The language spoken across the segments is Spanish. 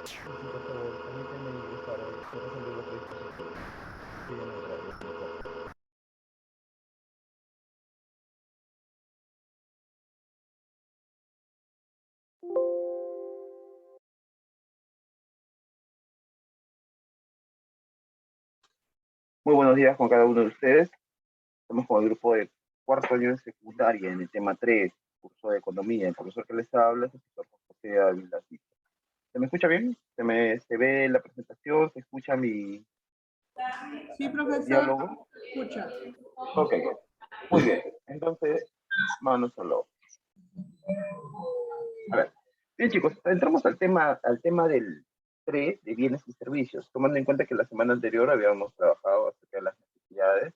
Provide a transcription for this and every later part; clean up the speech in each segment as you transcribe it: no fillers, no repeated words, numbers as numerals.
Sí, por favor, permíteme ingresar a resolver otro dispositivo. Estoy en otra, en otro cuarto. Muy buenos días con cada uno de ustedes. Estamos con el grupo de cuarto año de secundaria en el tema 3, curso de economía. El profesor que les habla es el profesor José Ávila. ¿Se me escucha bien? ¿Se ve la presentación? ¿Se escucha mi Sí, profesor, diálogo? escucha. Ok, muy bien. Entonces, manos a la obra. A ver, bien chicos, entramos al tema del 3 de bienes y servicios, tomando en cuenta que la semana anterior habíamos trabajado acerca de las necesidades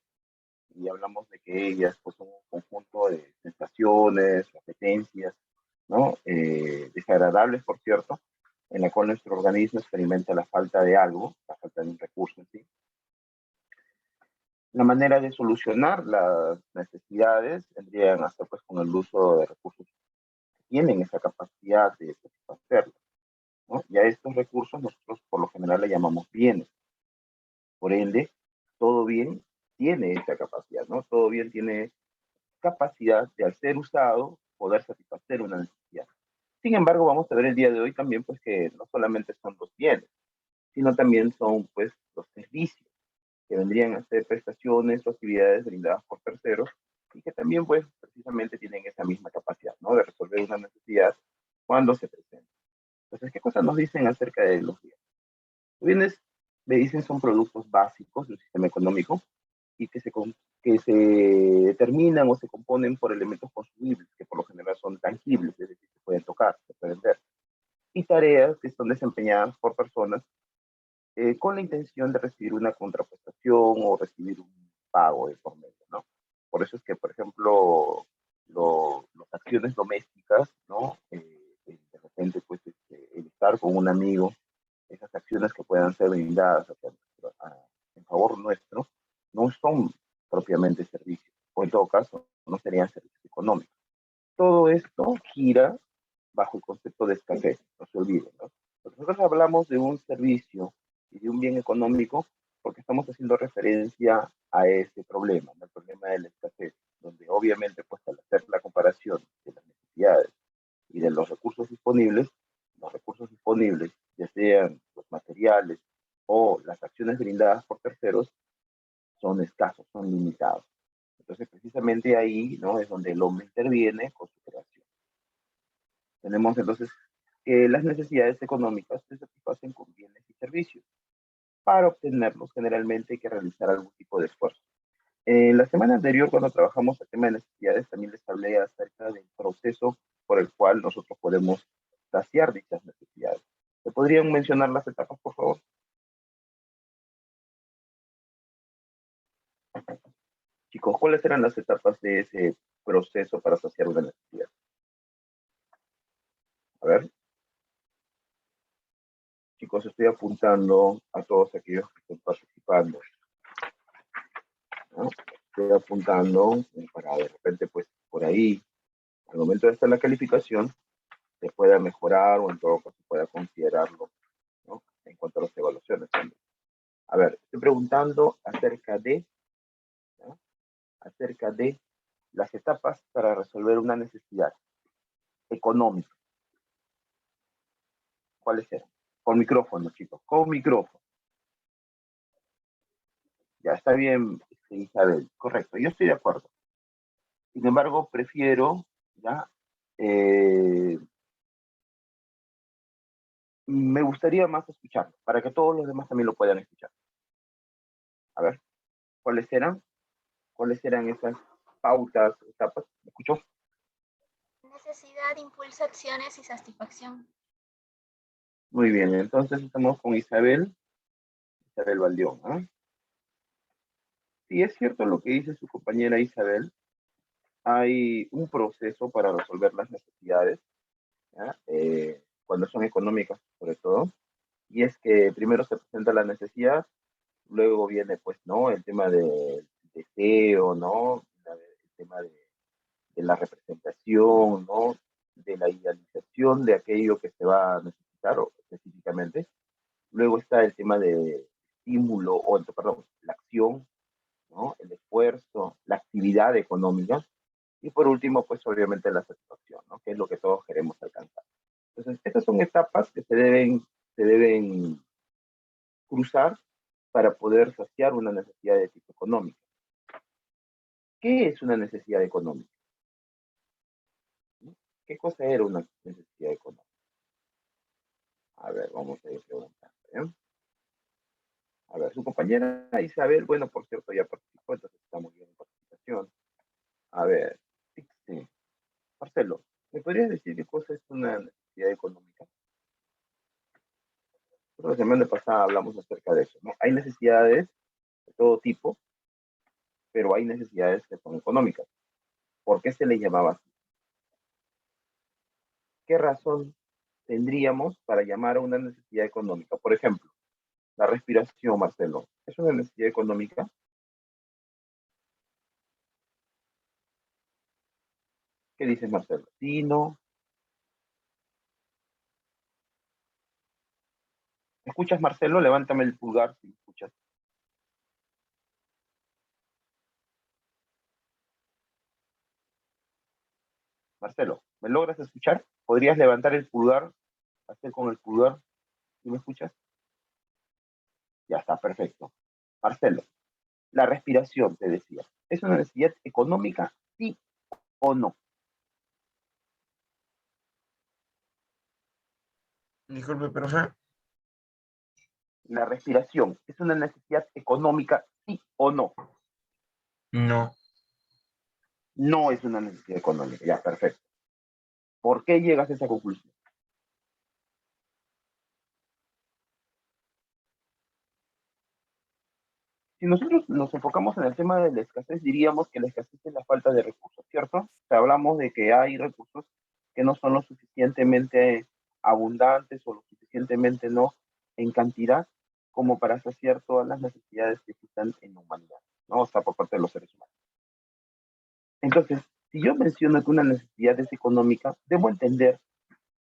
y hablamos de que ellas pues, son un conjunto de sensaciones, competencias, ¿no? Desagradables, por cierto, en la cual nuestro organismo experimenta la falta de algo, la falta de un recurso en sí. La manera de solucionar las necesidades tendrían a ser pues, con el uso de recursos que tienen esa capacidad de satisfacerlo, ¿no? Y a estos recursos nosotros por lo general le llamamos bienes. Por ende, todo bien tiene esa capacidad, ¿no? Todo bien tiene capacidad de, al ser usado, poder satisfacer una necesidad. Sin embargo, vamos a ver el día de hoy también, pues, que no solamente son los bienes, sino también son, pues, los servicios, que vendrían a ser prestaciones o actividades brindadas por terceros, y que también, pues, precisamente tienen esa misma capacidad, ¿no? De resolver una necesidad cuando se presenta. Entonces, ¿qué cosas nos dicen acerca de los bienes? Los bienes, me dicen, son productos básicos del sistema económico, y que se determinan o se componen por elementos consumibles, que por lo general son tangibles, es decir, se pueden tocar, se pueden ver, y tareas que son desempeñadas por personas con la intención de recibir una contraprestación o recibir un pago de por medio, ¿no? Por eso es que, por ejemplo, las acciones domésticas, ¿no? De repente, pues, el estar con un amigo, esas acciones que puedan ser brindadas en favor nuestro, no son propiamente servicios, o en todo caso, no serían servicios económicos. Todo esto gira bajo el concepto de escasez, no se olviden, ¿no? Nosotros hablamos de un servicio y de un bien económico porque estamos haciendo referencia a ese problema, ¿no? El problema de la escasez, donde obviamente, pues, al hacer la comparación de las necesidades y de los recursos disponibles, ya sean los materiales o las acciones brindadas por terceros, son escasos, son limitados. Entonces, precisamente ahí, ¿no? Es donde el hombre interviene con su creación. Tenemos entonces que las necesidades económicas se satisfacen con bienes y servicios. Para obtenerlos, generalmente hay que realizar algún tipo de esfuerzo. En la semana anterior, cuando trabajamos el tema de necesidades, también les hablé acerca del proceso por el cual nosotros podemos saciar dichas necesidades. ¿Me podrían mencionar las etapas, por favor? Chicos, ¿cuáles eran las etapas de ese proceso para saciar una necesidad? A ver, chicos, estoy apuntando a todos aquellos que están participando, ¿no? Estoy apuntando para de repente, pues, por ahí, al momento de hacer la calificación, se pueda mejorar o en todo caso pueda considerarlo, ¿no? En cuanto a las evaluaciones también. A ver, estoy preguntando ¿no? Acerca de las etapas para resolver una necesidad económica. ¿Cuáles eran? Con micrófono, chicos, con micrófono. Ya está bien, Isabel, correcto, yo estoy de acuerdo. Sin embargo, prefiero, ¿ya? Me gustaría más escucharlo, para que todos los demás también lo puedan escuchar. A ver, ¿cuáles eran? ¿Cuáles eran esas pautas, etapas? ¿Me escuchó? Necesidad impulsa acciones y satisfacción. Muy bien, entonces estamos con Isabel Valdión, ¿eh? Sí, es cierto lo que dice su compañera Isabel, hay un proceso para resolver las necesidades, cuando son económicas sobre todo, y es que primero se presenta la necesidad, luego viene pues, ¿no? El tema del deseo, ¿no? El tema de la representación, ¿no? De la idealización de aquello que se va a necesitar claro, específicamente. Luego está el tema de estímulo, o perdón, la acción, ¿no? El esfuerzo, la actividad económica. Y por último, pues obviamente la satisfacción, ¿no? Que es lo que todos queremos alcanzar. Entonces, estas son etapas que se deben cruzar para poder saciar una necesidad de tipo económico. ¿Qué es una necesidad económica? ¿Qué cosa era una necesidad económica? A ver, vamos a ir preguntando. ¿Eh? A ver, su compañera Isabel, bueno, por cierto, ya participó, entonces estamos bien en participación. A ver, sí. Marcelo, ¿me podrías decir qué cosa es una necesidad económica? La semana pasada hablamos acerca de eso, ¿no? Hay necesidades de todo tipo, pero hay necesidades que son económicas. ¿Por qué se le llamaba así? ¿Qué razón tendríamos para llamar a una necesidad económica? Por ejemplo, la respiración, Marcelo, ¿es una necesidad económica? ¿Qué dices, Marcelo? Sí, no. ¿Escuchas, Marcelo? Levántame el pulgar si escuchas. Marcelo, ¿me logras escuchar? ¿Podrías levantar el pulgar, hacer con el pulgar? ¿Sí me escuchas? Ya está, perfecto. Marcelo, la respiración, te decía, ¿es una necesidad económica, sí o no? Disculpe, profe. La respiración, ¿es una necesidad económica, sí o no? No. No es una necesidad económica, ya, perfecto. ¿Por qué llegas a esa conclusión? Si nosotros nos enfocamos en el tema de la escasez, diríamos que la escasez es la falta de recursos, ¿cierto? O sea, hablamos de que hay recursos que no son lo suficientemente abundantes o lo suficientemente no en cantidad como para saciar todas las necesidades que existan en la humanidad, ¿no? O sea, por parte de los seres humanos. Entonces, si yo menciono que una necesidad es económica, debo entender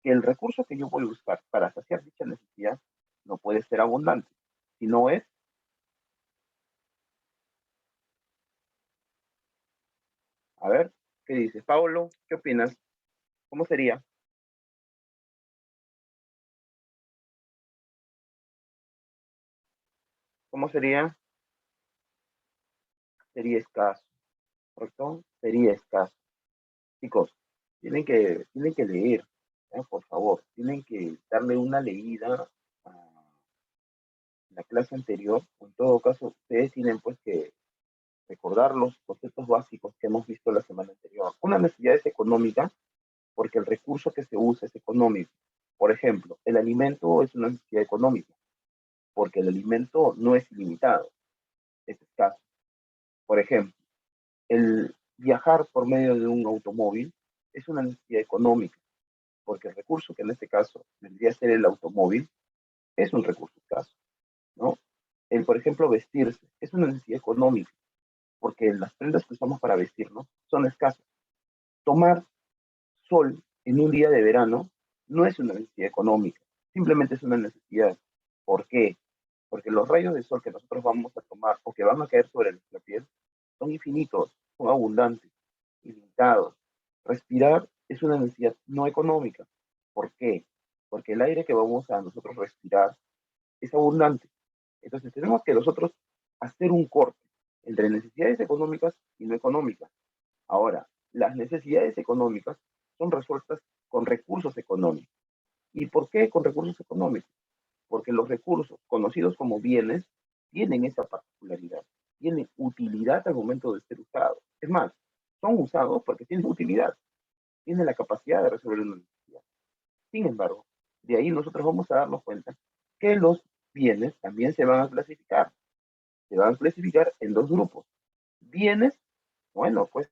que el recurso que yo voy a buscar para saciar dicha necesidad no puede ser abundante, sino es, a ver, ¿qué dices, Pablo? ¿Qué opinas? ¿Cómo sería? ¿Cómo sería? Sería escaso, ¿correcto? Sería escaso. Chicos, tienen que leer, ¿eh? Por favor, tienen que darle una leída a la clase anterior. En todo caso, ustedes tienen pues que recordar los conceptos básicos que hemos visto la semana anterior. Una necesidad es económica porque el recurso que se usa es económico. Por ejemplo, el alimento es una necesidad económica porque el alimento no es ilimitado, es escaso. Por ejemplo, el viajar por medio de un automóvil es una necesidad económica, porque el recurso que en este caso vendría a ser el automóvil es un recurso escaso, ¿no? El, por ejemplo, vestirse es una necesidad económica, porque las prendas que usamos para vestirnos son escasas. Tomar sol en un día de verano no es una necesidad económica, simplemente es una necesidad. ¿Por qué? Porque los rayos de sol que nosotros vamos a tomar o que van a caer sobre nuestra piel son infinitos, son abundantes, ilimitados. Respirar es una necesidad no económica. ¿Por qué? Porque el aire que vamos a nosotros respirar es abundante. Entonces tenemos que nosotros hacer un corte entre necesidades económicas y no económicas. Ahora, las necesidades económicas son resueltas con recursos económicos. ¿Y por qué con recursos económicos? Porque los recursos conocidos como bienes tienen esa particularidad, tienen utilidad al momento de ser usados. Es más, son usados porque tienen utilidad, tienen la capacidad de resolver una necesidad. Sin embargo, de ahí nosotros vamos a darnos cuenta que los bienes también se van a clasificar. Se van a clasificar en dos grupos. Bienes, bueno, pues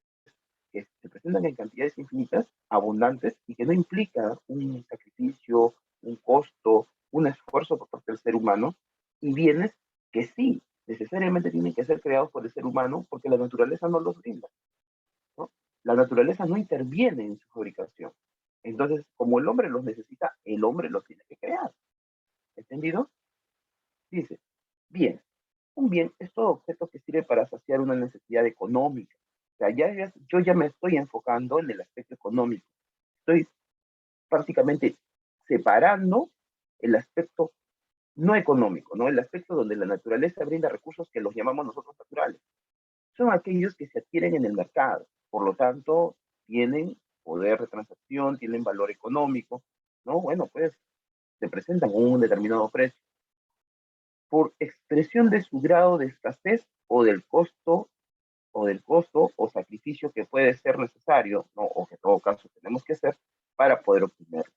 que se presentan en cantidades infinitas, abundantes y que no implica un sacrificio, un costo, un esfuerzo por parte del ser humano, y bienes que sí, necesariamente tienen que ser creados por el ser humano porque la naturaleza no los brinda, ¿no? La naturaleza no interviene en su fabricación. Entonces, como el hombre los necesita, el hombre los tiene que crear. ¿Entendido? Dice, bien, un bien es todo objeto que sirve para saciar una necesidad económica. O sea, yo ya me estoy enfocando en el aspecto económico. Estoy prácticamente separando el aspecto no económico, ¿no? El aspecto donde la naturaleza brinda recursos que los llamamos nosotros naturales. Son aquellos que se adquieren en el mercado. Por lo tanto, tienen poder de transacción, tienen valor económico, ¿no? Bueno, pues se presentan un determinado precio. Por expresión de su grado de escasez o del costo o sacrificio que puede ser necesario, ¿no? O que en todo caso tenemos que hacer para poder obtenerlo.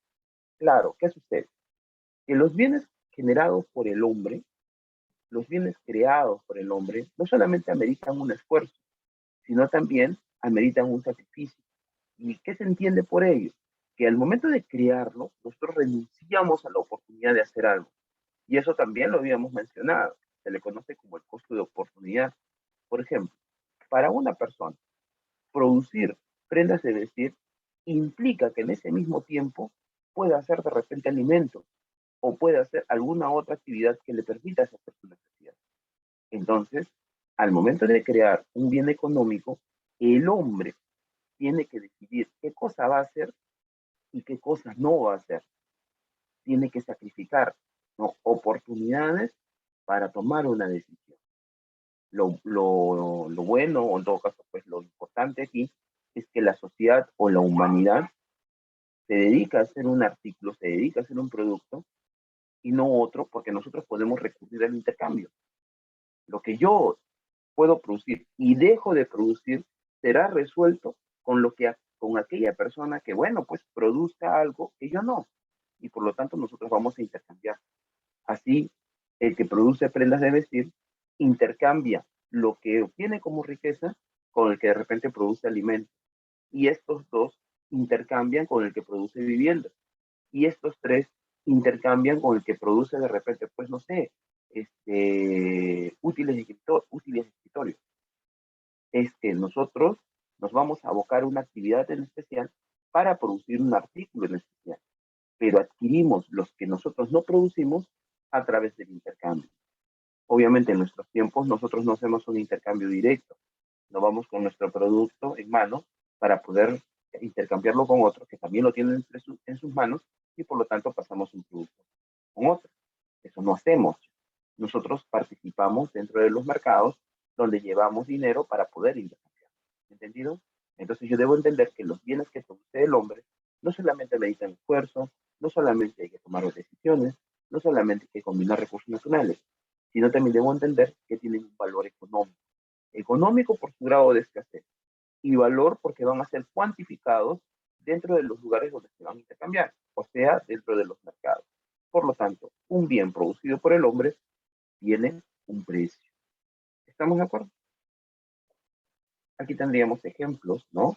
Claro, ¿qué sucede? Que los bienes generados por el hombre, los bienes creados por el hombre, no solamente ameritan un esfuerzo, sino también ameritan un sacrificio. ¿Y qué se entiende por ello? Que al momento de crearlo, nosotros renunciamos a la oportunidad de hacer algo. Y eso también lo habíamos mencionado. Se le conoce como el costo de oportunidad. Por ejemplo, para una persona, producir prendas de vestir implica que en ese mismo tiempo pueda hacer de repente alimentos o puede hacer alguna otra actividad que le permita satisfacer su necesidad. Entonces, al momento de crear un bien económico, el hombre tiene que decidir qué cosa va a hacer y qué cosa no va a hacer. Tiene que sacrificar, ¿no?, oportunidades para tomar una decisión. Lo bueno, o en todo caso, pues lo importante aquí, es que la sociedad o la humanidad se dedica a hacer un artículo, se dedica a hacer un producto y no otro, porque nosotros podemos recurrir al intercambio. Lo que yo puedo producir y dejo de producir será resuelto con aquella persona que, bueno, pues produzca algo que yo no. Y por lo tanto nosotros vamos a intercambiar. Así, el que produce prendas de vestir intercambia lo que obtiene como riqueza con el que de repente produce alimentos. Y estos dos intercambian con el que produce viviendas. Y estos tres intercambian con el que produce de repente, pues no sé, útiles de escritorio. Es que nosotros nos vamos a abocar a una actividad en especial para producir un artículo en especial, pero adquirimos los que nosotros no producimos a través del intercambio. Obviamente en nuestros tiempos nosotros no hacemos un intercambio directo, no vamos con nuestro producto en mano para poder intercambiarlo con otro que también lo tiene en sus manos y por lo tanto pasamos un producto con otro. Eso no hacemos. Nosotros participamos dentro de los mercados donde llevamos dinero para poder intercambiar. ¿Entendido? Entonces yo debo entender que los bienes que produce el hombre no solamente necesitan esfuerzo, no solamente hay que tomar decisiones, no solamente hay que combinar recursos naturales, sino también debo entender que tienen un valor económico. Económico por su grado de escasez y valor porque van a ser cuantificados dentro de los lugares donde se van a intercambiar, o sea, dentro de los mercados. Por lo tanto, un bien producido por el hombre tiene un precio. ¿Estamos de acuerdo? Aquí tendríamos ejemplos, ¿no?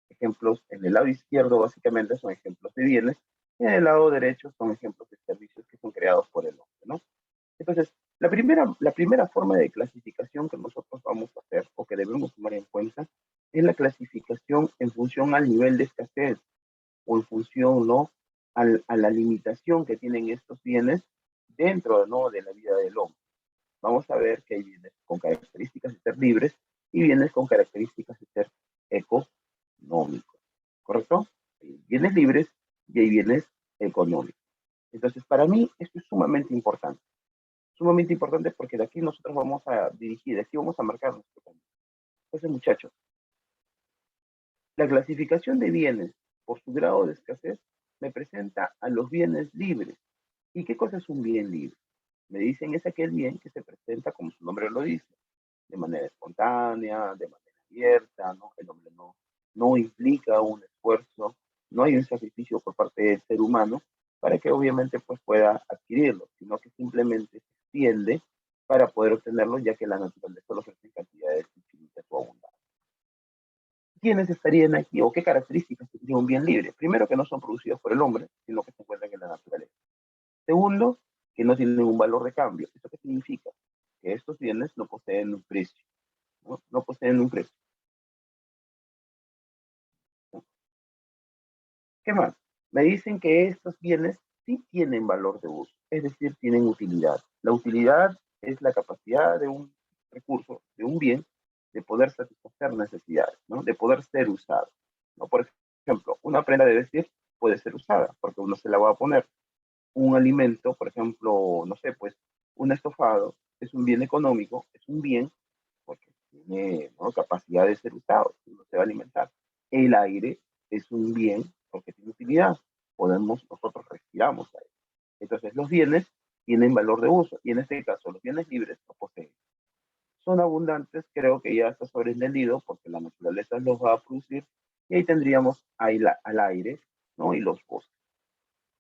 Ejemplos en el lado izquierdo básicamente son ejemplos de bienes y en el lado derecho son ejemplos de servicios que son creados por el hombre, ¿no? Entonces, la primera forma de clasificación que nosotros vamos a hacer o que debemos tomar en cuenta es la clasificación en función al nivel de escasez o en función, ¿no?, a la limitación que tienen estos bienes dentro, ¿no?, de la vida del hombre. Vamos a ver que hay bienes con características de ser libres y bienes con características de ser económicos, ¿correcto? Hay bienes libres y hay bienes económicos. Entonces, para mí, esto es sumamente importante porque de aquí nosotros vamos a dirigir, de aquí vamos a marcar nuestro camino. Entonces, muchachos, la clasificación de bienes por su grado de escasez me presenta a los bienes libres. ¿Y qué cosa es un bien libre? Me dicen es aquel bien que se presenta, como su nombre lo dice, de manera espontánea, de manera abierta, ¿no? El hombre no implica un esfuerzo, no hay un sacrificio por parte del ser humano para que obviamente pues pueda adquirirlo, sino que simplemente se extiende para poder obtenerlo, ya que la naturaleza lo ofrece en cantidades infinitas o abundantes. ¿Quiénes estarían aquí o qué características tendría un bien libre? Primero, que no son producidos por el hombre, sino que se encuentran en la naturaleza. Segundo, que no tienen un valor de cambio. ¿Esto qué significa? Que estos bienes no poseen un precio. No poseen un precio. ¿No? ¿Qué más? Me dicen que estos bienes sí tienen valor de uso, es decir, tienen utilidad. La utilidad es la capacidad de un recurso, de un bien, de poder satisfacer necesidades, ¿no? De poder ser usado, ¿no? Por ejemplo, una prenda de vestir puede ser usada porque uno se la va a poner. Un alimento, por ejemplo, no sé, pues un estofado es un bien económico, es un bien porque tiene, ¿no?, capacidad de ser usado, uno se va a alimentar. El aire es un bien porque tiene utilidad, nosotros respiramos aire. Entonces los bienes tienen valor de uso y en este caso los bienes libres no poseen. Son abundantes, creo que ya está sobreentendido porque la naturaleza los va a producir y ahí tendríamos al aire, ¿no?, y los bosques.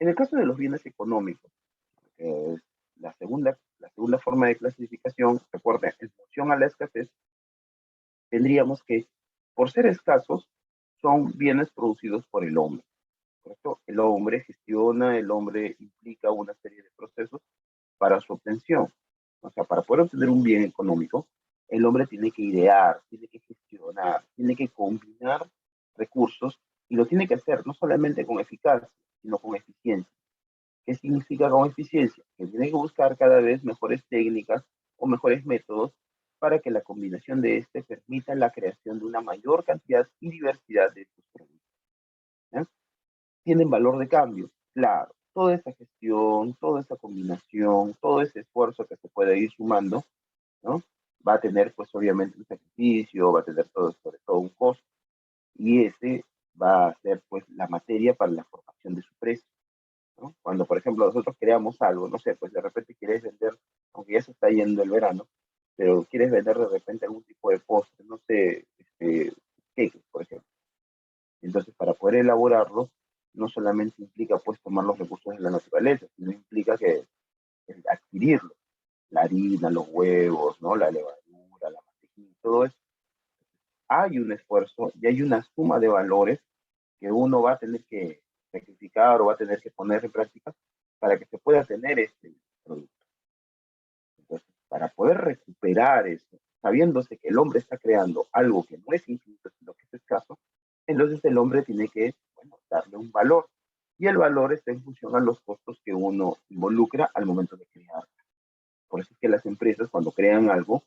En el caso de los bienes económicos, que es la segunda forma de clasificación, recuerden, en función a la escasez, tendríamos que, por ser escasos, son bienes producidos por el hombre, ¿correcto? El hombre gestiona, el hombre implica una serie de procesos para su obtención. O sea, para poder obtener un bien económico, el hombre tiene que idear, tiene que gestionar, tiene que combinar recursos y lo tiene que hacer no solamente con eficacia, sino con eficiencia. ¿Qué significa con eficiencia? Que tiene que buscar cada vez mejores técnicas o mejores métodos para que la combinación de este permita la creación de una mayor cantidad y diversidad de estos productos. ¿Eh? ¿Tienen valor de cambio? Claro, toda esa gestión, toda esa combinación, todo ese esfuerzo que se puede ir sumando, ¿no?, va a tener pues obviamente un sacrificio, va a tener sobre todo un costo y ese va a ser pues la materia para la formación de su precio, ¿no? Cuando, por ejemplo, nosotros creamos algo, no sé, pues de repente quieres vender, aunque ya se está yendo el verano, pero quieres vender de repente algún tipo de postre, no sé, cake, por ejemplo. Entonces, para poder elaborarlo, no solamente implica pues tomar los recursos de la naturaleza, sino implica que adquirirlo, la harina, los huevos, ¿no?, la levadura, la mantequilla, todo eso. Hay un esfuerzo y hay una suma de valores que uno va a tener que sacrificar o va a tener que poner en práctica para que se pueda tener este producto. Entonces, para poder recuperar eso, sabiéndose que el hombre está creando algo que no es infinito, sino que es escaso, entonces el hombre tiene que, bueno, darle un valor. Y el valor está en función a los costos que uno involucra al momento de crear. Por eso es que las empresas, cuando crean algo,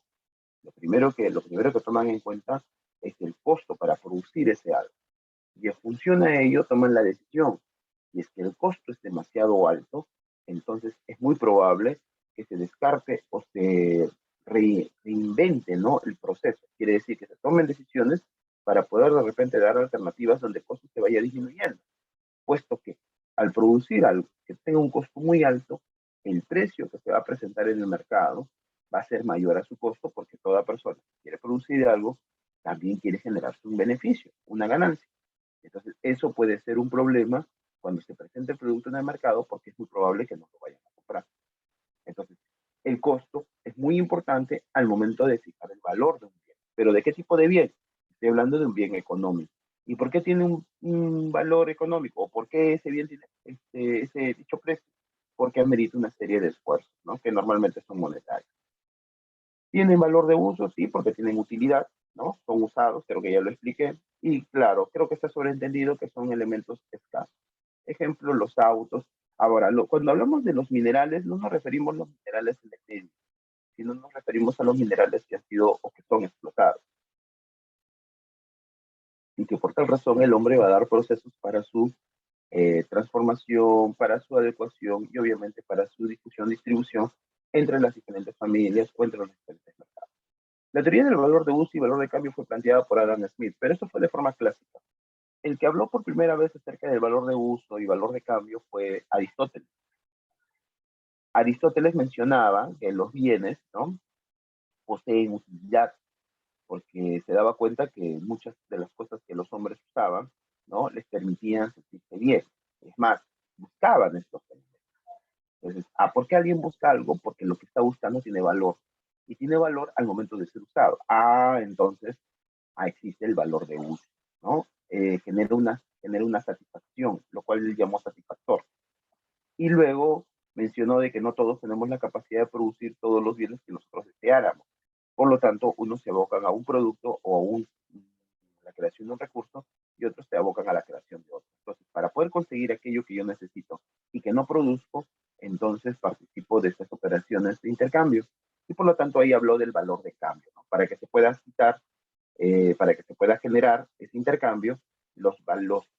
lo primero que toman en cuenta es el costo para producir ese algo. Y en función a ello toman la decisión. Y es que el costo es demasiado alto, entonces es muy probable que se descarte o se reinvente, ¿no?, el proceso. Quiere decir que se tomen decisiones para poder de repente dar alternativas donde el costo se vaya disminuyendo, puesto que al producir algo que tenga un costo muy alto, el precio que se va a presentar en el mercado va a ser mayor a su costo porque toda persona que quiere producir algo también quiere generarse un beneficio, una ganancia. Entonces, eso puede ser un problema cuando se presente el producto en el mercado porque es muy probable que no lo vayan a comprar. Entonces, el costo es muy importante al momento de fijar el valor de un bien. ¿Pero de qué tipo de bien? Estoy hablando de un bien económico. ¿Y por qué tiene un valor económico? ¿O por qué ese bien tiene ese dicho precio? Porque amerita una serie de esfuerzos, ¿no?, que normalmente son monetarios. ¿Tienen valor de uso? Sí, porque tienen utilidad, ¿no? Son usados, creo que ya lo expliqué. Y claro, creo que está sobreentendido que son elementos escasos. Ejemplo, los autos. Ahora, cuando hablamos de los minerales, no nos referimos a los minerales en el medio, sino nos referimos a los minerales que han sido o que son explotados. Y que por tal razón el hombre va a dar procesos para su transformación, para su adecuación y obviamente para su difusión, distribución entre las diferentes familias o entre los diferentes mercados. La teoría del valor de uso y valor de cambio fue planteada por Adam Smith, pero esto fue de forma clásica. El que habló por primera vez acerca del valor de uso y valor de cambio fue Aristóteles. Aristóteles mencionaba que los bienes, ¿no?, poseen utilidad, porque se daba cuenta que muchas de las cosas que los hombres usaban, ¿no?, les permitían sentirse bien. Es más, buscaban estos bienes. Entonces, ¿por qué alguien busca algo? Porque lo que está buscando tiene valor. Y tiene valor al momento de ser usado. Entonces, existe el valor de uso, ¿no? Genera una satisfacción, lo cual él llamó satisfactor. Y luego mencionó de que no todos tenemos la capacidad de producir todos los bienes que nosotros deseáramos. Por lo tanto, unos se abocan a un producto o a una creación de un recurso y otros te abocan a la creación de otro. Entonces, para poder conseguir aquello que yo necesito y que no produzco, entonces participo de estas operaciones de intercambio. Y por lo tanto ahí habló del valor de cambio, ¿no? Para que se pueda citar, para que se pueda generar ese intercambio, los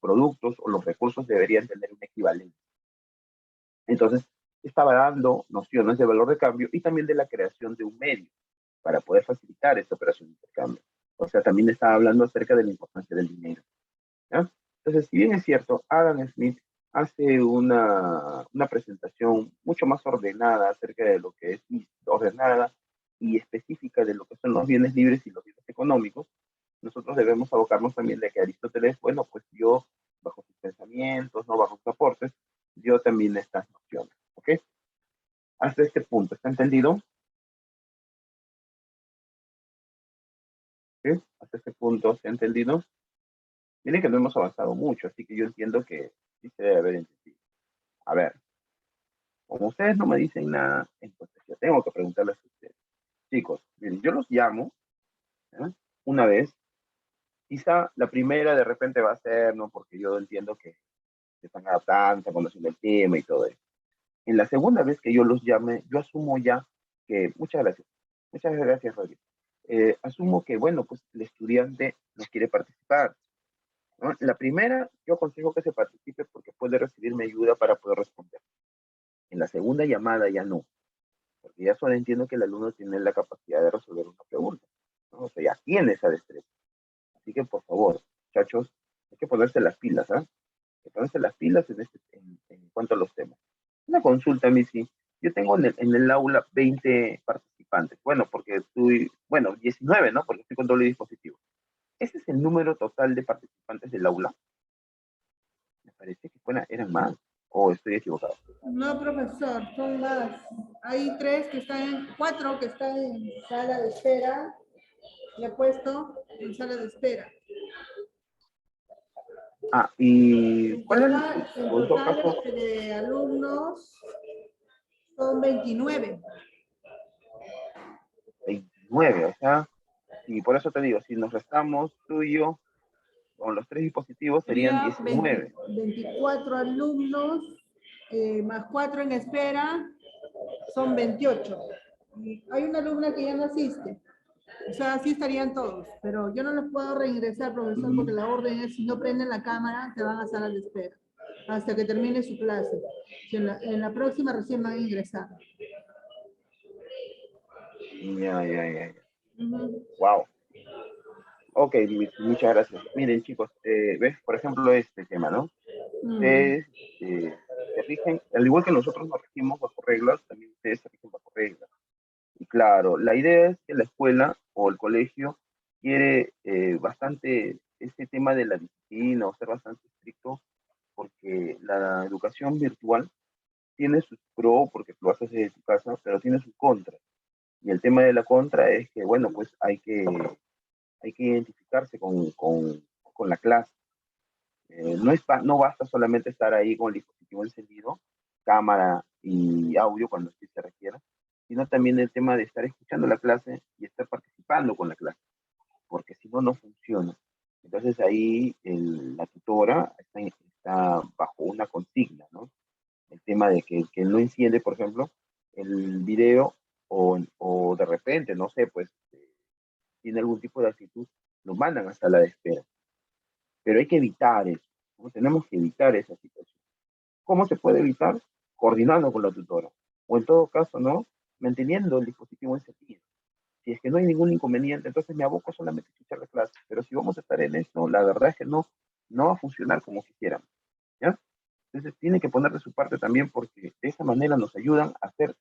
productos o los recursos deberían tener un equivalente. Entonces, estaba dando nociones de valor de cambio y también de la creación de un medio para poder facilitar esta operación de intercambio. O sea, también estaba hablando acerca de la importancia del dinero, ¿ya? Entonces, si bien es cierto, Adam Smith hace una presentación mucho más ordenada acerca de lo que es ordenada y específica de lo que son los bienes libres y los bienes económicos, nosotros debemos abocarnos también de que Aristóteles, bueno, pues dio bajo sus pensamientos, no bajo sus aportes, dio también estas nociones, ¿ok? Hasta este punto, ¿está entendido? ¿Sí? Hasta este punto, ¿se ha entendido? Miren que no hemos avanzado mucho, así que yo entiendo que sí se debe haber entendido. A ver, como ustedes no me dicen nada, entonces yo tengo que preguntarles a ustedes. Chicos, miren, yo los llamo, ¿eh? Una vez, quizá la primera de repente va a ser, ¿no? Porque yo entiendo que se están adaptando, están conociendo el tema y todo eso. En la segunda vez que yo los llame, yo asumo ya que, muchas gracias, Rodrigo. Asumo que, bueno, pues el estudiante no quiere participar, ¿no? La primera, yo aconsejo que se participe porque puede recibir mi ayuda para poder responder. En la segunda llamada ya no, porque ya solo entiendo que el alumno tiene la capacidad de resolver una pregunta, ¿no? O sea, ya tiene esa destreza. Así que, por favor, muchachos, hay que ponerse las pilas, ¿ah? Hay que ponerse las pilas en cuanto a los temas. Una consulta, Missy. Yo tengo en el aula 20 participantes. Bueno, porque estoy, bueno, 19, ¿no? Porque estoy con doble dispositivo. ¿Ese es el número total de participantes del aula? Me parece que eran más. ¿O estoy equivocado? No, profesor, son más. Hay cuatro que están en sala de espera. Le he puesto en sala de espera. Ah, ¿y En cuál es total, en o en todo total caso, de alumnos son 29. 29? O sea, y por eso te digo, si nos restamos tú y yo, con los tres dispositivos serían Sería 19. 24 alumnos, más 4 en espera, son 28. Y hay una alumna que ya no asiste. O sea, así estarían todos. Pero yo no los puedo reingresar, profesor, porque la orden es, si no prenden la cámara, te van a sala de espera. Hasta que termine su clase. Si en la próxima recién van a ingresar. Ya. Ujú. Wow. Ok, Dimitri, muchas gracias. Miren, chicos, ves, por ejemplo, este tema, ¿no? Ustedes se rigen, al igual que nosotros nos regimos bajo reglas, también ustedes se rigen bajo reglas. Y claro, la idea es que la escuela o el colegio quiere bastante este tema de la disciplina o ser bastante estricto, porque la educación virtual tiene sus pro, porque lo haces desde tu casa, pero tiene sus contra. Y el tema de la contra es que, bueno, pues hay que identificarse con la clase. No basta solamente estar ahí con el dispositivo encendido, cámara y audio cuando sí se requiera, sino también el tema de estar escuchando la clase y estar participando con la clase, porque si no, no funciona. Entonces ahí la tutora está bajo una consigna, ¿no? El tema de que el que no enciende, por ejemplo, el video o de repente, no sé, pues tiene algún tipo de actitud, lo mandan hasta la de espera. Pero hay que evitar eso, ¿no? Tenemos que evitar esa situación. ¿Cómo se puede evitar? Coordinando con la tutora. O en todo caso, ¿no? Manteniendo el dispositivo encendido. Si es que no hay ningún inconveniente, entonces me aboco solamente a escuchar la clase. Pero si vamos a estar en esto, la verdad es que no va a funcionar como quisiéramos, ¿ya? Entonces tiene que poner de su parte también porque de esa manera nos ayudan a hacer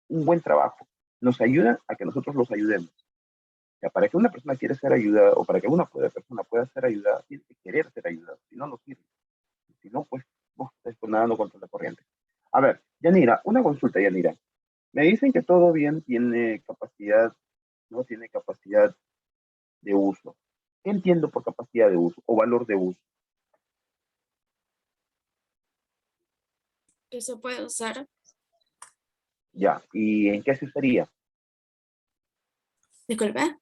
un buen trabajo. Nos ayudan a que nosotros los ayudemos. O sea, para que una persona quiera ser ayudada o para que una persona pueda ser ayudada, tiene que querer ser ayudada. Si no, no sirve. Si no, pues vos estás nadando contra la corriente. A ver, Yanira, una consulta, Yanira. Me dicen que todo bien tiene capacidad, no tiene capacidad de uso. ¿Qué entiendo por capacidad de uso o valor de uso? Que se puede usar. Ya, ¿y en qué se usaría? Disculpe.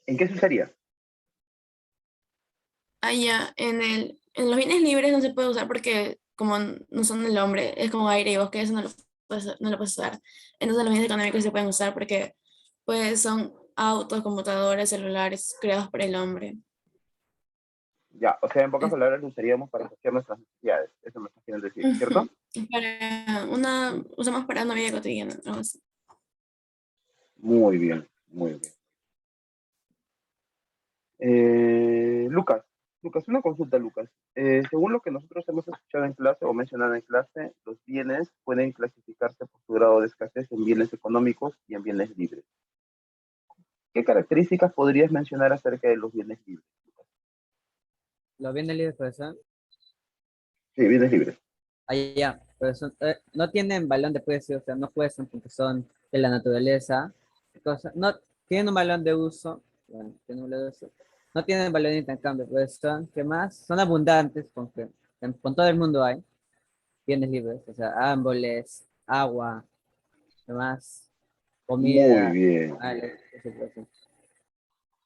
¿En qué se usaría? allá en los bienes libres no se puede usar porque como no son del hombre, es como aire y bosque, eso no lo puedes usar. Entonces los bienes económicos se pueden usar porque pues son autos, computadores, celulares creados por el hombre. Ya, o sea, en pocas Es- palabras lo usaríamos para saciar nuestras necesidades. Eso me estás queriendo decir, ¿cierto? Ujú. Usamos para una vida cotidiana, algo así. Muy bien, muy bien. Lucas, una consulta, Lucas. Según lo que nosotros hemos escuchado en clase o mencionado en clase, los bienes pueden clasificarse por su grado de escasez en bienes económicos y en bienes libres. ¿Qué características podrías mencionar acerca de los bienes libres? Los bienes libres, profesor. Sí, bienes libres. Ahí ya, profesor. No tienen valor de precio, o sea, no cuestan porque son de la naturaleza. Entonces, no tienen un valor de uso. Bueno, tienen un valor de uso. No tienen valor de intercambio, profesor. ¿Qué más? Son abundantes, con todo el mundo hay bienes libres, o sea, árboles, agua, ¿qué más? Muy Comida, bien. animales, etc.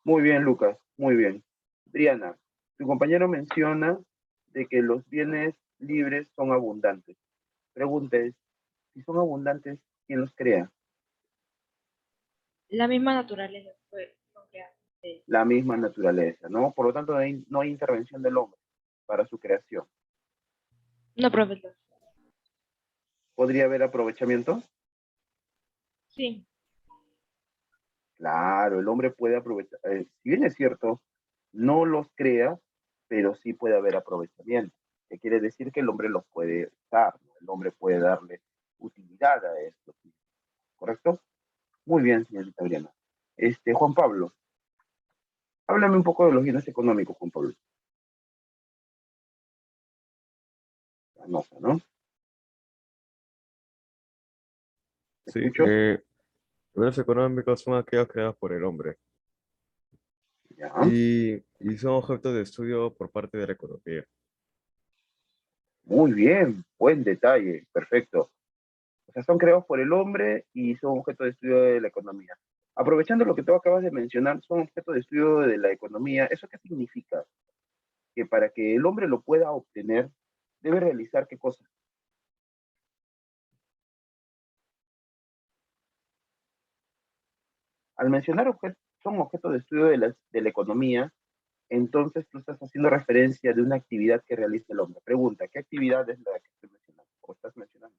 Muy bien, Lucas. Muy bien. Briana, tu compañero menciona de que los bienes libres son abundantes. Pregunta es, si son abundantes, ¿quién los crea? La misma naturaleza fue creada. Sí. La misma naturaleza, ¿no? Por lo tanto, no hay intervención del hombre para su creación. No, profesor. ¿Podría haber aprovechamiento? Sí. Claro, el hombre puede aprovechar. Si bien es cierto, no los crea, pero sí puede haber aprovechamiento. Que quiere decir que el hombre los puede usar, ¿no? El hombre puede darle utilidad a esto, ¿correcto? Muy bien, señorita Briana. Juan Pablo, háblame un poco de los bienes económicos, Juan Pablo. La nota, ¿no? ¿Te Sí, escucho? bienes económicos son aquellos creados por el hombre Ya. y son objeto de estudio por parte de la economía. Muy bien, buen detalle, perfecto. O sea, son creados por el hombre y son objeto de estudio de la economía. Aprovechando lo que tú acabas de mencionar, son objeto de estudio de la economía. ¿Eso qué significa? Que para que el hombre lo pueda obtener, debe realizar qué cosa. Al mencionar son objeto de estudio de la economía, entonces tú estás haciendo referencia de una actividad que realiza el hombre. Pregunta, ¿qué actividad es la que estoy mencionando o estás mencionando?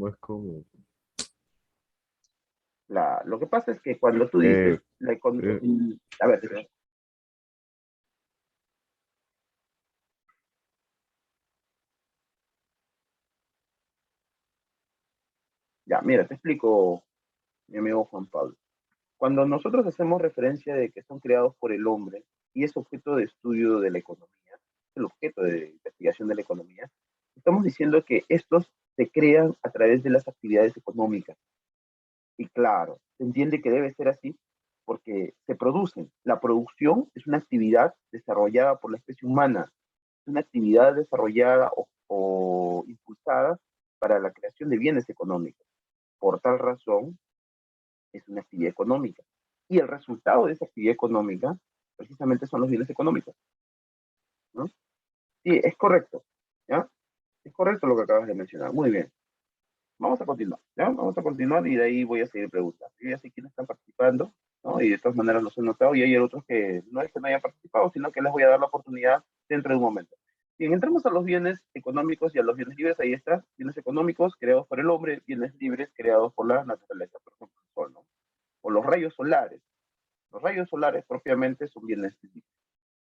Es como... Lo que pasa es que cuando tú dices, eh, eh, a ver, ya, mira, te explico, mi amigo Juan Pablo. Cuando nosotros hacemos referencia de que son creados por el hombre y es objeto de estudio de la economía, el objeto de investigación de la economía, estamos diciendo que estos se crean a través de las actividades económicas. Y claro, se entiende que debe ser así porque se producen. La producción es una actividad desarrollada por la especie humana, es una actividad desarrollada o impulsada para la creación de bienes económicos. Por tal razón, es una actividad económica. Y el resultado de esa actividad económica precisamente son los bienes económicos, ¿no? Sí, es correcto, ¿ya? Es correcto lo que acabas de mencionar. Muy bien. Vamos a continuar, ¿ya? Vamos a continuar y de ahí voy a seguir preguntando. Yo ya sé quiénes están participando, ¿no? Y de todas maneras los he notado y hay otros que no es que no hayan participado, sino que les voy a dar la oportunidad dentro de un momento. Bien, entramos a los bienes económicos y a los bienes libres. Ahí está. Bienes económicos creados por el hombre, bienes libres creados por la naturaleza, por ejemplo, el sol, ¿no? O los rayos solares. Los rayos solares propiamente son bienes libres,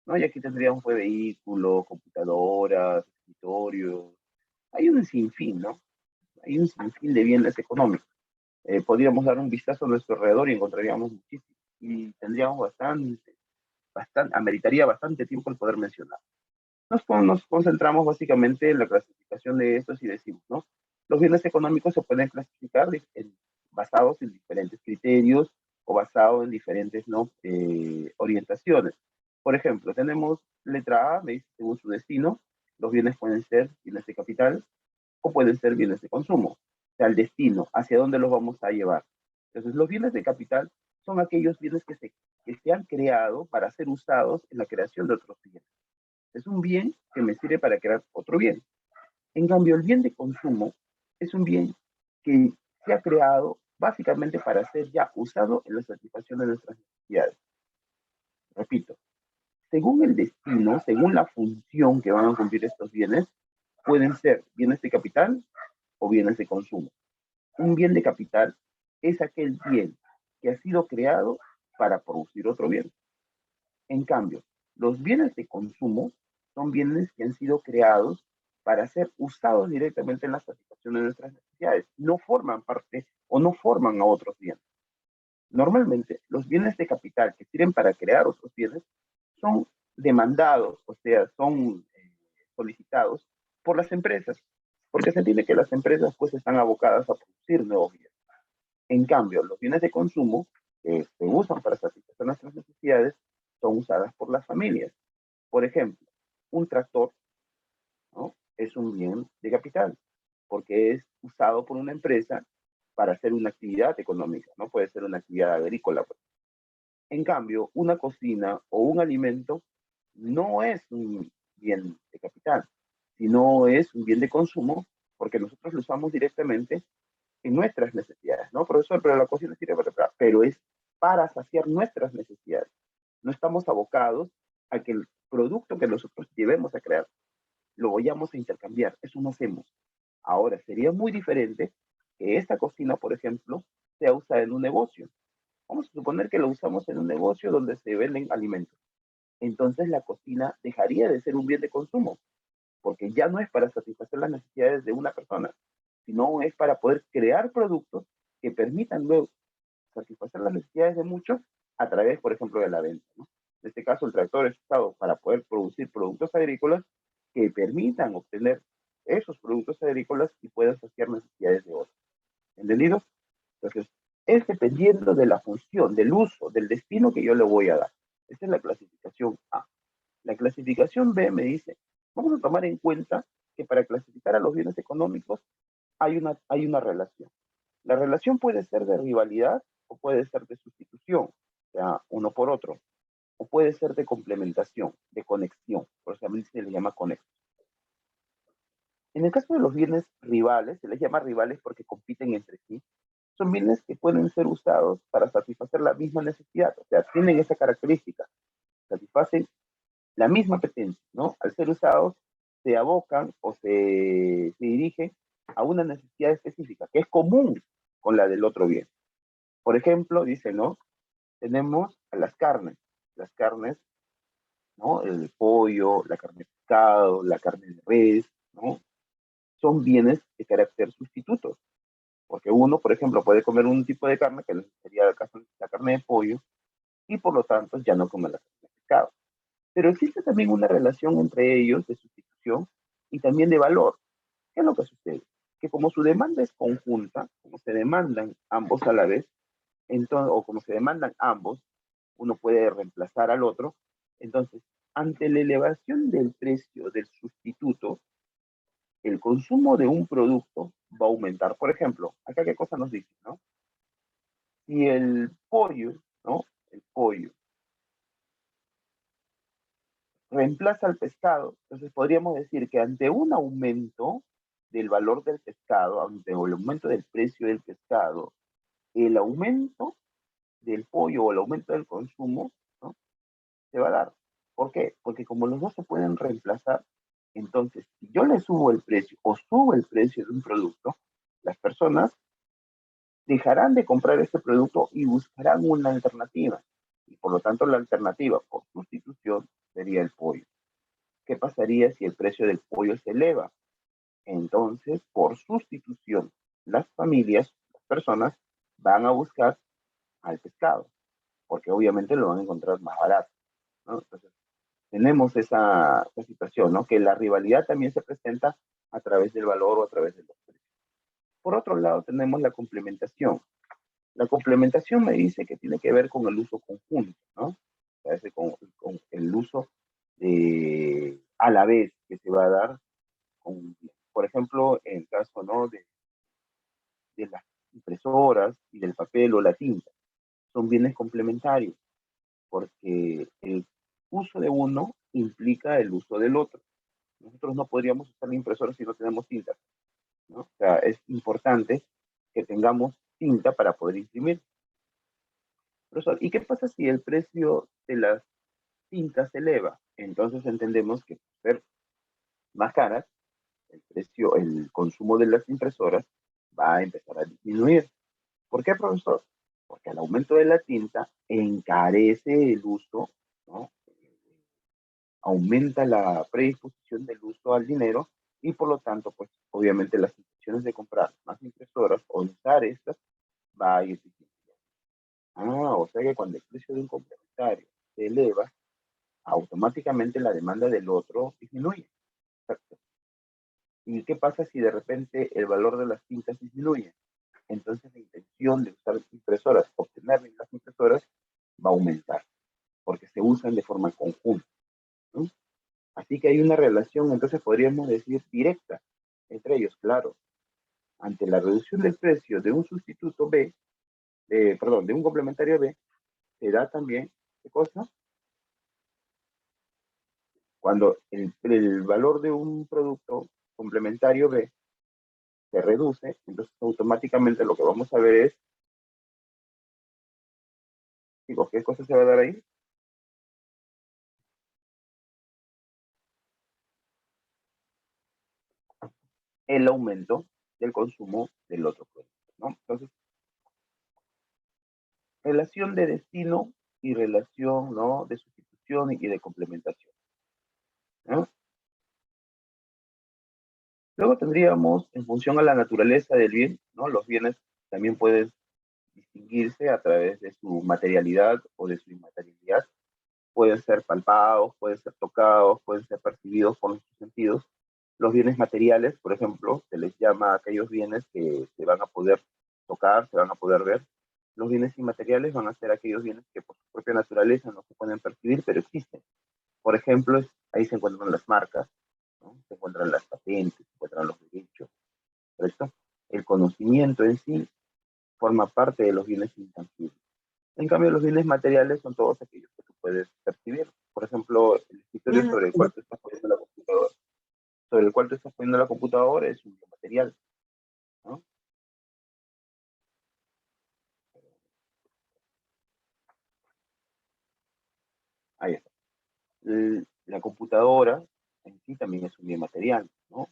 ¿no? Y aquí tendríamos pues, vehículos, computadoras, escritorios. Hay un sinfín, ¿no? Hay un sinfín de bienes económicos. Podríamos dar un vistazo a nuestro alrededor y encontraríamos muchísimos. Y tendríamos ameritaría bastante tiempo el poder mencionar. Nos concentramos básicamente en la clasificación de estos y decimos, ¿no? Los bienes económicos se pueden clasificar basados en diferentes criterios o basados en diferentes, ¿no? Orientaciones. Por ejemplo, tenemos letra A, me dice según su destino, los bienes pueden ser bienes de capital o pueden ser bienes de consumo. O sea, el destino, hacia dónde los vamos a llevar. Entonces, los bienes de capital son aquellos bienes que se han creado para ser usados en la creación de otros bienes. Es un bien que me sirve para crear otro bien. En cambio, el bien de consumo es un bien que se ha creado básicamente para ser ya usado en la satisfacción de nuestras necesidades. Repito, según el destino, según la función que van a cumplir estos bienes, pueden ser bienes de capital o bienes de consumo. Un bien de capital es aquel bien que ha sido creado para producir otro bien. En cambio, los bienes de consumo son bienes que han sido creados para ser usados directamente en la satisfacción de nuestras necesidades. No forman parte o no forman a otros bienes. Normalmente, los bienes de capital que sirven para crear otros bienes son demandados, o sea, son solicitados por las empresas, porque se entiende que las empresas pues están abocadas a producir nuevos bienes. En cambio, los bienes de consumo que se usan para satisfacer nuestras necesidades son usadas por las familias. Por ejemplo, un tractor, ¿no?, es un bien de capital, porque es usado por una empresa para hacer una actividad económica, ¿no? Puede ser una actividad agrícola, pues. En cambio, una cocina o un alimento no es un bien de capital, sino es un bien de consumo, porque nosotros lo usamos directamente en nuestras necesidades, ¿no? Profesor, pero la cocina sirve para, pero es para saciar nuestras necesidades. No estamos abocados a que el producto que nosotros llevemos a crear lo vayamos a intercambiar. Eso no hacemos. Ahora, sería muy diferente que esta cocina, por ejemplo, sea usada en un negocio. Vamos a suponer que lo usamos en un negocio donde se venden alimentos. Entonces la cocina dejaría de ser un bien de consumo, porque ya no es para satisfacer las necesidades de una persona, sino es para poder crear productos que permitan luego satisfacer las necesidades de muchos a través, por ejemplo, de la venta, ¿no? En este caso, el tractor es usado para poder producir productos agrícolas que permitan obtener esos productos agrícolas y puedan saciar necesidades de otros. ¿Entendido? Entonces, es dependiendo de la función, del uso, del destino que yo le voy a dar. Esta es la clasificación A. La clasificación B me dice, vamos a tomar en cuenta que para clasificar a los bienes económicos hay una relación. La relación puede ser de rivalidad o puede ser de sustitución, o sea, uno por otro, o puede ser de complementación, de conexión, por eso también se le llama conexión. En el caso de los bienes rivales, se les llama rivales porque compiten entre sí, son bienes que pueden ser usados para satisfacer la misma necesidad, o sea, tienen esa característica, satisfacen la misma apetencia, ¿no? Al ser usados, se abocan o se dirigen a una necesidad específica, que es común con la del otro bien. Por ejemplo, dice, ¿no? Tenemos a las carnes, ¿no? El pollo, la carne de pescado, la carne de res, ¿no? Son bienes de carácter sustituto, porque uno, por ejemplo, puede comer un tipo de carne, que sería la carne de pollo, y por lo tanto ya no come la carne de pescado. Pero existe también una relación entre ellos de sustitución y también de valor. ¿Qué es lo que sucede? Que como su demanda es conjunta, como se demandan ambos a la vez, entonces, o como se demandan ambos, uno puede reemplazar al otro. Entonces, ante la elevación del precio del sustituto, el consumo de un producto va a aumentar. Por ejemplo, acá qué cosa nos dice, ¿no? Si el pollo, ¿no? El pollo reemplaza al pescado, entonces podríamos decir que ante un aumento del valor del pescado, ante el aumento del precio del pescado, el aumento del pollo o el aumento del consumo, ¿no?, se va a dar. ¿Por qué? Porque como los dos se pueden reemplazar, entonces si yo le subo el precio o subo el precio de un producto, las personas dejarán de comprar este producto y buscarán una alternativa. Y por lo tanto la alternativa por sustitución sería el pollo. ¿Qué pasaría si el precio del pollo se eleva? Entonces, por sustitución, las familias, las personas, van a buscar al pescado, porque obviamente lo van a encontrar más barato, ¿no? Entonces, tenemos esa situación, ¿no? Que la rivalidad también se presenta a través del valor o a través de los precios. Por otro lado, tenemos la complementación. La complementación me dice que tiene que ver con el uso conjunto, ¿no? O sea, con el uso a la vez que se va a dar, por ejemplo, en el caso, ¿no?, de las impresoras y del papel o la tinta. son bienes complementarios, porque el uso de uno implica el uso del otro. Nosotros no podríamos usar la impresora si no tenemos tinta, ¿no? O sea, es importante que tengamos tinta para poder imprimir. Profesor, ¿y qué pasa si el precio de las tintas se eleva? Entonces entendemos que por ser más caras, el precio, el consumo de las impresoras va a empezar a disminuir. ¿Por qué, profesor? Porque al aumento de la tinta encarece el uso, ¿no? Aumenta la predisposición del uso al dinero y por lo tanto, pues obviamente las intenciones de comprar más impresoras o usar estas va a ir disminuyendo. O sea que cuando el precio de un complementario se eleva, automáticamente la demanda del otro disminuye. Exacto. ¿Y qué pasa si de repente el valor de las tintas disminuye? Entonces la intención de usar impresoras, obtener las impresoras, va a aumentar, porque se usan de forma conjunta, ¿no? Así que hay una relación, entonces podríamos decir, directa entre ellos, claro. Ante la reducción del precio de un sustituto B, de un complementario B, se da también, ¿qué cosa? Cuando el valor de un producto complementario B se reduce, entonces automáticamente lo que vamos a ver es, digo, ¿qué cosa se va a dar ahí? El aumento del consumo del otro producto, ¿no? Entonces, relación de destino y relación, ¿no? De sustitución y de complementación, ¿no? Luego tendríamos, en función a la naturaleza del bien, ¿no? Los bienes también pueden distinguirse a través de su materialidad o de su inmaterialidad. Pueden ser palpados, pueden ser tocados, pueden ser percibidos por nuestros sentidos. Los bienes materiales, por ejemplo, se les llama a aquellos bienes que se van a poder tocar, se van a poder ver. Los bienes inmateriales van a ser aquellos bienes que por su propia naturaleza no se pueden percibir, pero existen. Por ejemplo, ahí se encuentran las marcas, ¿no? Se encuentran las patentes, se encuentran los derechos, ¿correcto? El conocimiento en sí forma parte de los bienes intangibles. En cambio, los bienes materiales son todos aquellos que tú puedes percibir. Por ejemplo, el escritorio sobre el cual tú estás poniendo la computadora, es un bien material, ¿no? Ahí está. La computadora en sí también es un bien material, ¿no?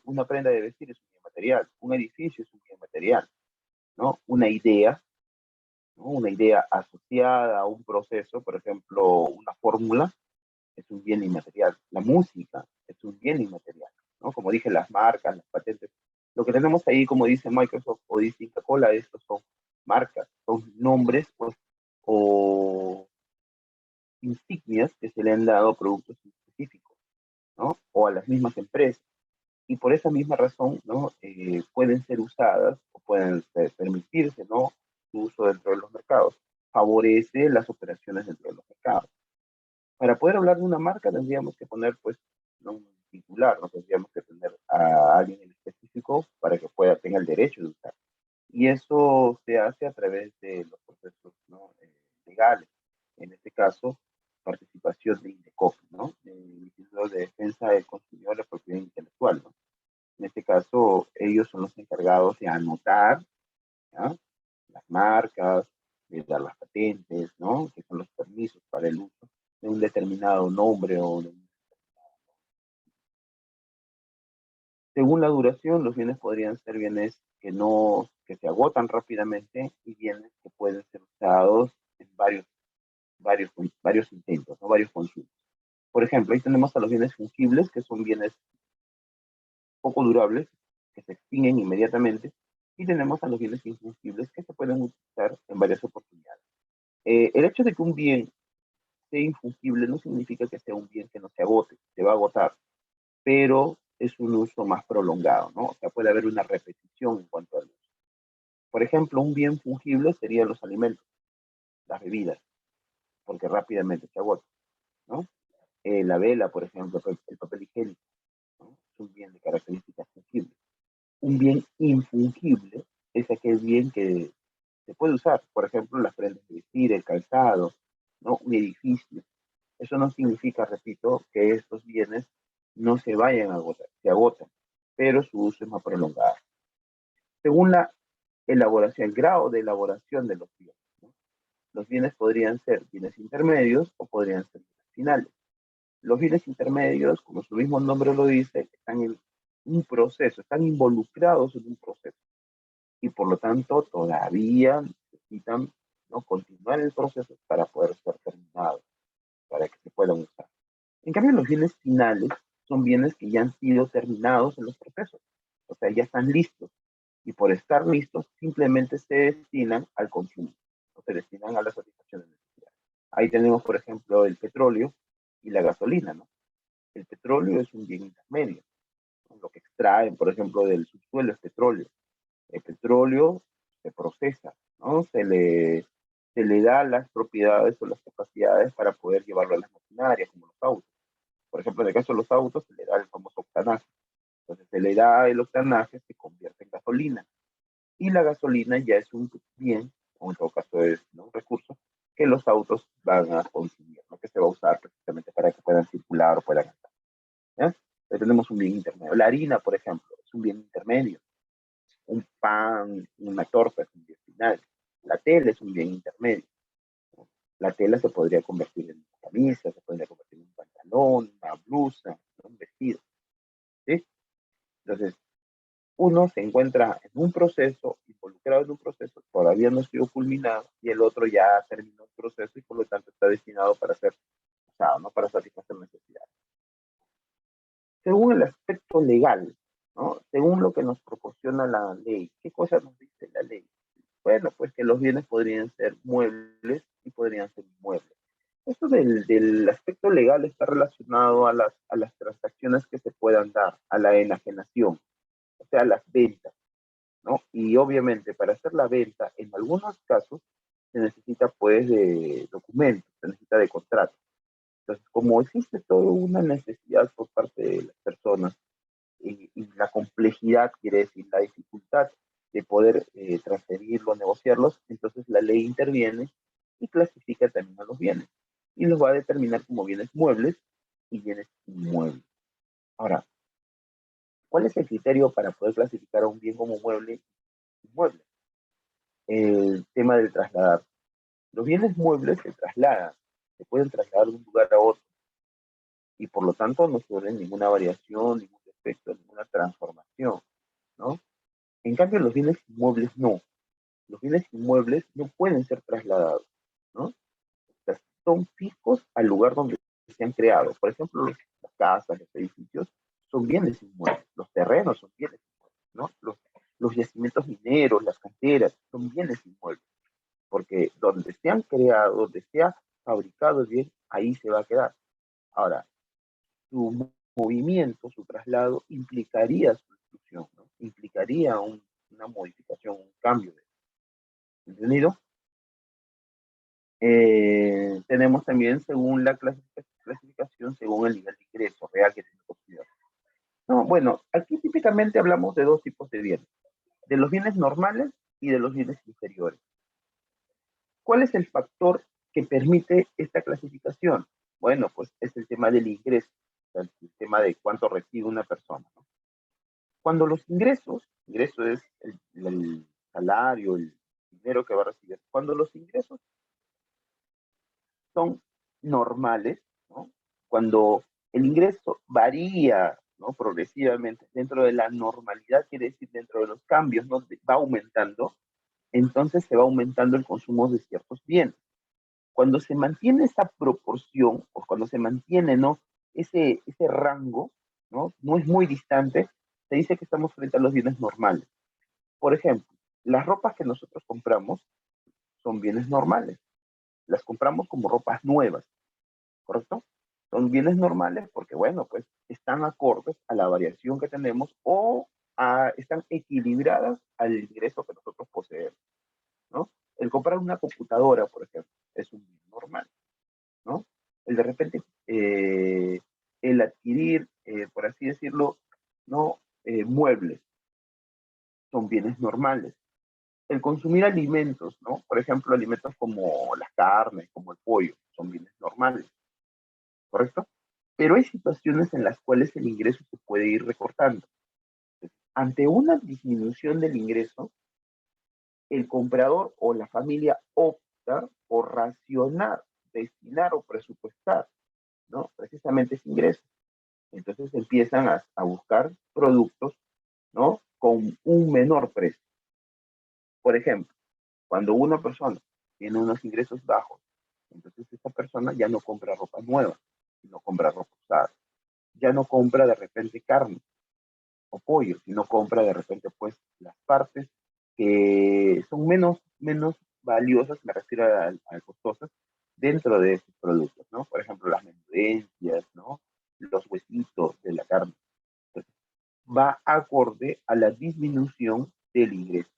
Una prenda de vestir es un bien material, un edificio es un bien material, ¿no? Una idea, ¿no? Una idea asociada a un proceso, por ejemplo, una fórmula, es un bien inmaterial. La música es un bien inmaterial, ¿no? Como dije, las marcas, las patentes. Lo que tenemos ahí, como dice Microsoft o dice Coca-Cola, estos son marcas, son nombres, pues, o insignias que se le han dado a productos específicos, ¿no? O a las mismas empresas. Y por esa misma razón, ¿no? Pueden ser usadas o pueden permitirse, ¿no? Su uso dentro de los mercados. Favorece las operaciones dentro de los mercados. Para poder hablar de una marca tendríamos que poner, pues, ¿no? Un titular, ¿no? Tendríamos que tener a alguien en específico para que tenga el derecho de usar. Y eso se hace a través de los procesos, ¿no? Legales. En este caso, participación de INDECOPI, ¿no? El Instituto de Defensa del Consumidor de la Propiedad Intelectual, ¿no? En este caso, ellos son los encargados de anotar, ¿ya? Las marcas, de dar las patentes, ¿no? Que son los permisos para el uso de un determinado nombre o de un... Según la duración, los bienes podrían ser bienes que se agotan rápidamente y bienes que pueden ser usados en varios intentos, ¿no? Varios consumos. Por ejemplo, ahí tenemos a los bienes fungibles, que son bienes poco durables, que se extinguen inmediatamente, y tenemos a los bienes infungibles, que se pueden utilizar en varias oportunidades. El hecho de que un bien sea infungible no significa que sea un bien que no se agote, se va a agotar, pero es un uso más prolongado, ¿no? O sea, puede haber una repetición en cuanto al uso. Por ejemplo, un bien fungible serían los alimentos, las bebidas, porque rápidamente se agotan, ¿no? La vela, por ejemplo, el papel higiénico, ¿no? Es un bien de características fungibles. Un bien infungible es aquel bien que se puede usar. Por ejemplo, las prendas de vestir, el calzado, ¿no? Un edificio. Eso no significa, repito, que estos bienes no se vayan a agotar, se agotan, pero su uso es más prolongado. Según la elaboración, el grado de elaboración de los bienes, ¿no? Los bienes podrían ser bienes intermedios o podrían ser bienes finales. Los bienes intermedios, como su mismo nombre lo dice, están en un proceso, están involucrados en un proceso y por lo tanto todavía necesitan, ¿no?, continuar el proceso para poder ser terminados, para que se puedan usar. En cambio, los bienes finales son bienes que ya han sido terminados en los procesos, o sea, ya están listos y por estar listos simplemente se destinan al consumo, o se destinan a la satisfacción de necesidades. Ahí tenemos, por ejemplo, el petróleo y la gasolina, ¿no? El petróleo es un bien intermedio, ¿no? Lo que extraen, por ejemplo, del subsuelo es petróleo. El petróleo se procesa, ¿no? Se le da las propiedades o las capacidades para poder llevarlo a las maquinarias, como los autos. Por ejemplo, en el caso de los autos, se le da el famoso octanaje. Entonces, se le da el octanaje, se convierte en gasolina. Y la gasolina ya es un bien, o en todo caso es, ¿no?, un recurso que los autos van a consumir, ¿no?, que se va a usar precisamente para que puedan circular o puedan andar. ¿Ya? Entonces, tenemos un bien intermedio. La harina, por ejemplo, es un bien intermedio. Un pan, una torta es un bien final. La tela es un bien intermedio. La tela se podría convertir en una camisa, se podría convertir en un pantalón, una blusa, un vestido, ¿sí? Entonces, uno se encuentra en un proceso, involucrado en un proceso, todavía no ha sido culminado, y el otro ya terminó el proceso y por lo tanto está destinado para ser usado, ¿no?, para satisfacer necesidades. Según el aspecto legal, ¿no?, según lo que nos proporciona la ley, ¿qué cosa nos dice la ley? Bueno, pues que los bienes podrían ser muebles y podrían ser inmuebles. Esto del aspecto legal está relacionado a las transacciones que se puedan dar, a la enajenación, o sea, a las ventas, ¿no? Y obviamente para hacer la venta, en algunos casos, se necesita pues de documentos, se necesita de contratos. Entonces, como existe toda una necesidad por parte de las personas y la complejidad, quiere decir la dificultad de poder transferirlos, negociarlos, entonces la ley interviene y clasifica también a los bienes y los va a determinar como bienes muebles y bienes inmuebles. Ahora, ¿cuál es el criterio para poder clasificar a un bien como mueble y inmueble? El tema del trasladar. Los bienes muebles se trasladan, se pueden trasladar de un lugar a otro y por lo tanto no suelen ninguna variación, ningún defecto, ninguna transformación, ¿no? En cambio, los bienes inmuebles no. Los bienes inmuebles no pueden ser trasladados, ¿no? O sea, son fijos al lugar donde se han creado. Por ejemplo, las casas, los edificios son bienes inmuebles. Los terrenos son bienes inmuebles, ¿no? Los yacimientos mineros, las canteras, son bienes inmuebles. Porque donde se han creado, donde se ha fabricado el bien, ahí se va a quedar. Ahora, su movimiento, su traslado, implicaría su destrucción, ¿no? Implicaría una modificación, un cambio. ¿Entendido? Tenemos también según la clasificación, según el nivel de ingreso real que tiene el consumidor. No, bueno, aquí típicamente hablamos de dos tipos de bienes, de los bienes normales y de los bienes inferiores. ¿Cuál es el factor que permite esta clasificación? Bueno, pues es el tema del ingreso, el tema de cuánto recibe una persona, ¿no? Cuando los ingresos es el salario, el dinero que va a recibir, cuando los ingresos son normales, ¿no? Cuando el ingreso varía, ¿no?, progresivamente dentro de la normalidad, quiere decir dentro de los cambios, ¿no?, va aumentando, entonces se va aumentando el consumo de ciertos bienes. Cuando se mantiene esa proporción, o cuando se mantiene, ¿no?, ese rango, ¿no?, no es muy distante, se dice que estamos frente a los bienes normales. Por ejemplo, las ropas que nosotros compramos son bienes normales. Las compramos como ropas nuevas, ¿correcto? Son bienes normales porque, bueno, pues están acordes a la variación que tenemos o están equilibradas al ingreso que nosotros poseemos, ¿no? El comprar una computadora, por ejemplo, es un bien normal, ¿no? El de repente, el adquirir, por así decirlo, ¿no?, muebles, son bienes normales. el consumir alimentos, ¿no? Por ejemplo, alimentos como las carnes, como el pollo, son bienes normales, ¿correcto? Pero hay situaciones en las cuales el ingreso se puede ir recortando. Ante una disminución del ingreso, el comprador o la familia opta por racionar, destinar o presupuestar, ¿no? Precisamente ese ingreso. Entonces empiezan a buscar productos, ¿no? Con un menor precio. Por ejemplo, cuando una persona tiene unos ingresos bajos, entonces esta persona ya no compra ropa nueva, sino compra ropa usada. Ya no compra de repente carne o pollo, sino compra de repente pues las partes que son menos valiosas, me refiero a costosas, dentro de esos productos, ¿no? Por ejemplo, las menudencias, ¿no? Los huesitos de la carne. Entonces, va acorde a la disminución del ingreso.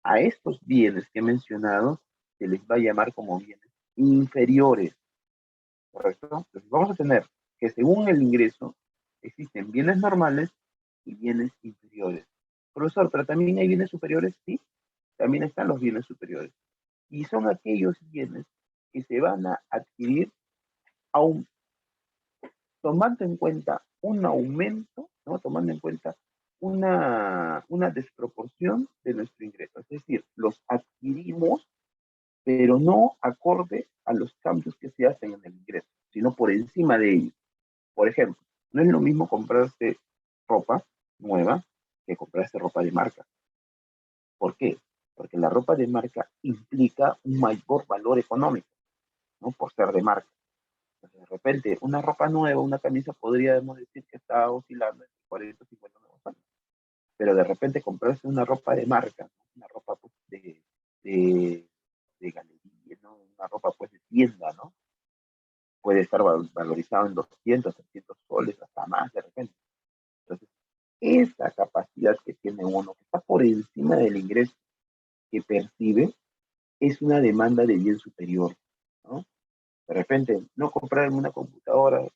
A estos bienes que he mencionado se les va a llamar como bienes inferiores, ¿correcto? Entonces vamos a tener que según el ingreso existen bienes normales y bienes inferiores. Profesor, pero también hay bienes superiores, sí, también están los bienes superiores. Y son aquellos bienes que se van a adquirir aún tomando en cuenta un aumento, ¿no? Tomando en cuenta una desproporción de nuestro ingreso. Es decir, los adquirimos, pero no acorde a los cambios que se hacen en el ingreso, sino por encima de ellos. Por ejemplo, no es lo mismo comprarse ropa nueva que comprarse ropa de marca. ¿Por qué? Porque la ropa de marca implica un mayor valor económico, ¿no? Por ser de marca. Entonces, de repente, una ropa nueva, una camisa, podríamos decir que está oscilando entre 40 y 50 nuevos años. Pero de repente comprarse una ropa de marca, ¿no? Una ropa pues, de galería, ¿no? Una ropa pues de tienda, ¿no? Puede estar valorizado en 200, 300 soles, hasta más de repente. Entonces, esa capacidad que tiene uno, que está por encima del ingreso que percibe, es una demanda de bien superior, ¿no? De repente, no comprarme una computadora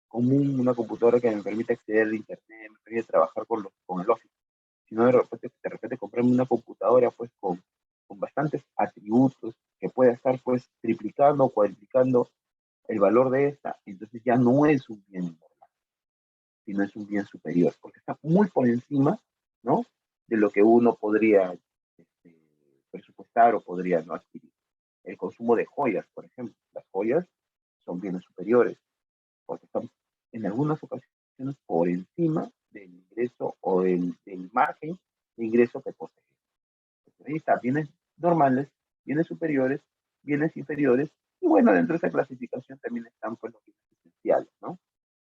común, una computadora que me permita acceder a internet, me permite trabajar con el Office, sino de repente comprarme una computadora pues con bastantes atributos que pueda estar pues triplicando o cuadriplicando el valor de esta, entonces ya no es un bien normal, sino es un bien superior, porque está muy por encima, ¿no? De lo que uno podría este, presupuestar o podría no adquirir. El consumo de joyas, por ejemplo, las joyas son bienes superiores, porque están en algunas ocasiones por encima del ingreso o del margen de ingreso que posee. Entonces, ahí está, bienes normales, bienes superiores, bienes inferiores, y bueno, dentro de esa clasificación también están pues los bienes esenciales, ¿no?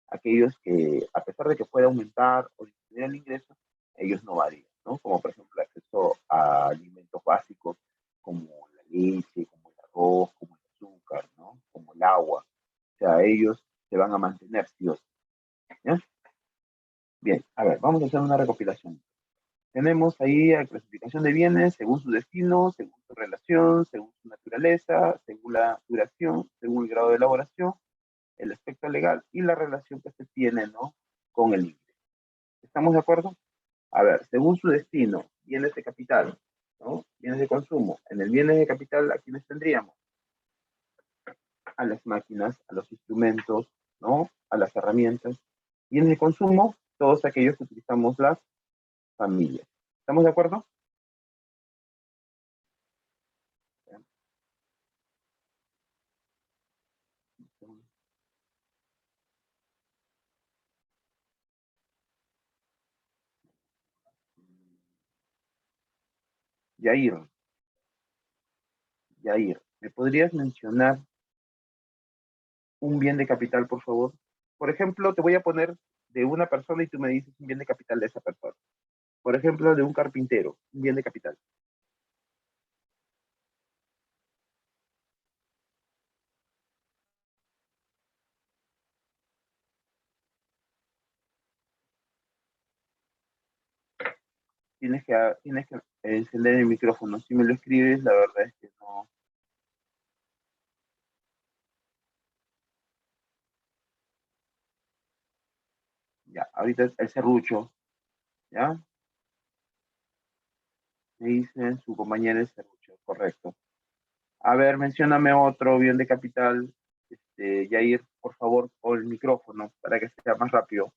Aquellos que, a pesar de que pueda aumentar o disminuir el ingreso, ellos no varían, ¿no? Como por ejemplo el acceso a alimentos básicos como la leche, como el arroz, como el azúcar, ¿no? Como el agua. O sea, ellos se van a mantener, sí o sí, ¿ya? Bien, a ver, vamos a hacer una recopilación. Tenemos ahí la clasificación de bienes según su destino, según su relación, según su naturaleza, según la duración, según el grado de elaboración, el aspecto legal y la relación que se tiene, ¿no? Con el ingreso. ¿Estamos de acuerdo? A ver, según su destino, bienes de capital, ¿no? Bienes de consumo. En el bienes de capital, ¿a quiénes tendríamos? A las máquinas, a los instrumentos, ¿no? A las herramientas. Bienes de consumo, todos aquellos que utilizamos las familias. ¿Estamos de acuerdo? Yair, Yair, ¿me podrías mencionar un bien de capital, por favor? Por ejemplo, te voy a poner de una persona y tú me dices un bien de capital de esa persona. Por ejemplo, de un carpintero, un bien de capital. Tienes que encender el micrófono. Si me lo escribes, la verdad es que no. Ya, ahorita el serrucho, ¿ya? Me dicen su compañera de servicio, correcto. A ver, mencióname otro bien de capital. Yair, por favor, con el micrófono para que sea más rápido.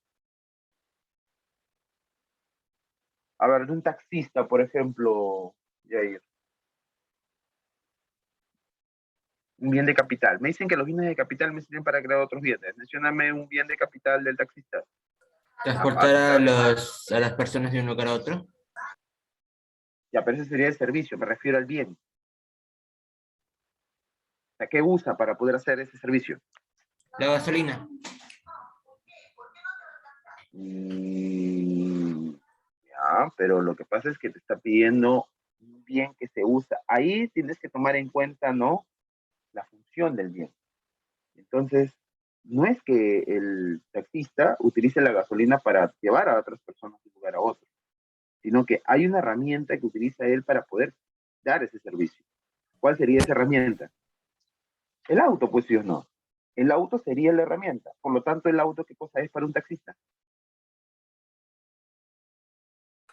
A ver, de un taxista, por ejemplo, Yair. Un bien de capital. Me dicen que los bienes de capital me sirven para crear otros bienes. Mencióname un bien de capital del taxista. Transportar a las personas de un lugar a otro. Ya, pero ese sería el servicio, me refiero al bien. O sea, ¿qué usa para poder hacer ese servicio? La gasolina. Ya, pero lo que pasa es que te está pidiendo un bien que se usa. Ahí tienes que tomar en cuenta, ¿no? La función del bien. Entonces, no es que el taxista utilice la gasolina para llevar a otras personas de un lugar a otro, sino que hay una herramienta que utiliza él para poder dar ese servicio. ¿Cuál sería esa herramienta? El auto, pues sí o no. El auto sería la herramienta. Por lo tanto, el auto, ¿qué cosa es para un taxista?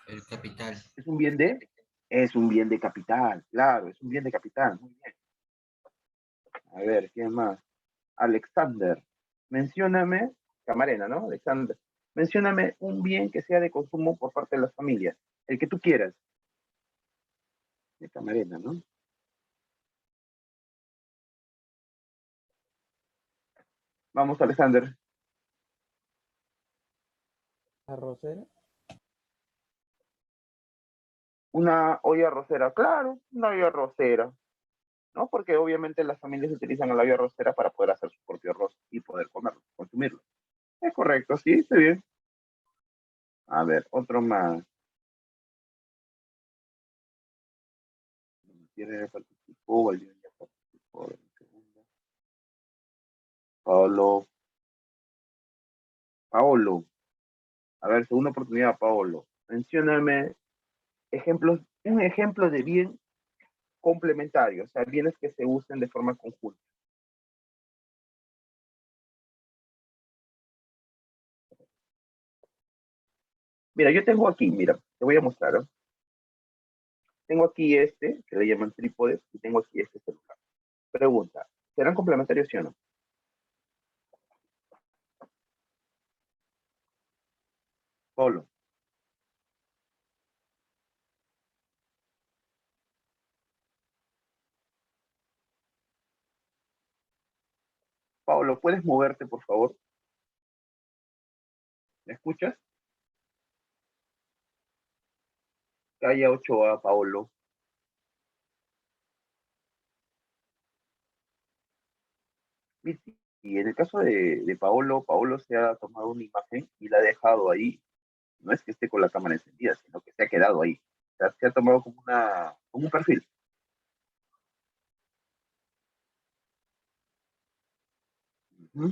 El capital. ¿Es un bien de? Es un bien de capital, claro, es un bien de capital. Muy bien. A ver, ¿quién más? Alexander, mencióname, Camarena, ¿no? Alexander, mencióname un bien que sea de consumo por parte de las familias, el que tú quieras. De Camarena, ¿no? Vamos, Alexander. ¿Arrocera? Una olla arrocera, claro, una olla arrocera, ¿no? Porque obviamente las familias utilizan la olla arrocera para poder hacer su propio arroz y poder comerlo, consumirlo. Es correcto, sí, está bien. A ver, otro más. ¿Quién participó? ¿Alguien ya participó? Paolo. Paolo. A ver, segunda oportunidad, Paolo. Mencióname ejemplos, un ejemplo de bien complementario, o sea, bienes que se usen de forma conjunta. Mira, yo tengo aquí, mira, te voy a mostrar, ¿eh? Tengo aquí este, que le llaman trípodes, y tengo aquí este celular. Pregunta, ¿serán complementarios sí o no? Paolo. Paolo, ¿puedes moverte, por favor? ¿Me escuchas? Calle 8A, Paolo. Y en el caso de Paolo, Paolo se ha tomado una imagen y la ha dejado ahí. No es que esté con la cámara encendida, sino que se ha quedado ahí. O sea, se ha tomado como un perfil. ¿Mm?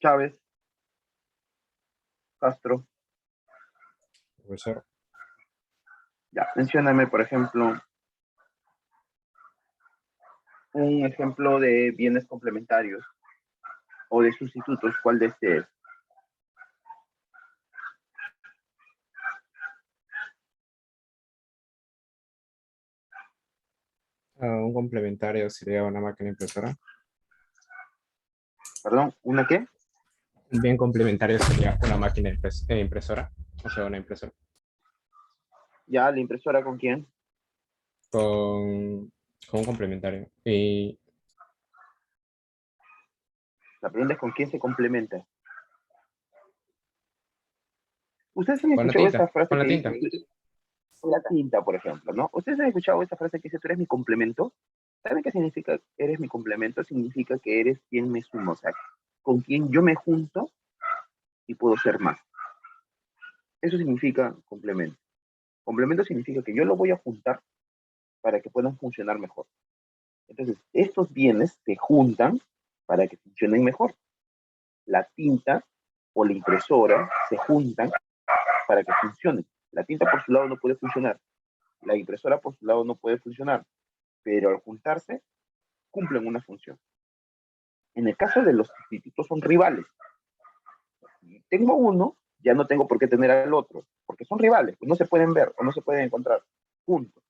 Chávez, Castro. Profesor, Ya, mencióname, por ejemplo, un ejemplo de bienes complementarios o de sustitutos. ¿Cuál de este es? un complementario sería una máquina impresora. Perdón, ¿una qué? Un bien complementario sería una máquina impresora, o sea, una impresora. Ya, la impresora con quién? Con un complementario. Y La pregunta es con quién se complementa. Ustedes han con la escuchado esa tinta, frase con la que tinta. dice, la tinta, por ejemplo, ¿no? Ustedes han escuchado esa frase que dice, tú eres mi complemento. ¿Saben qué significa eres mi complemento? Significa que eres quien me suma, o sea, con quien yo me junto y puedo ser más. Eso significa complemento. Complemento significa que yo lo voy a juntar para que puedan funcionar mejor. Entonces, estos bienes se juntan para que funcionen mejor. La tinta o la impresora se juntan para que funcionen. La tinta por su lado no puede funcionar. La impresora por su lado no puede funcionar. Pero al juntarse, cumplen una función. En el caso de los sustitutos son rivales. tengo uno, ya no tengo por qué tener al otro, porque son rivales, pues no se pueden ver o no se pueden encontrar juntos.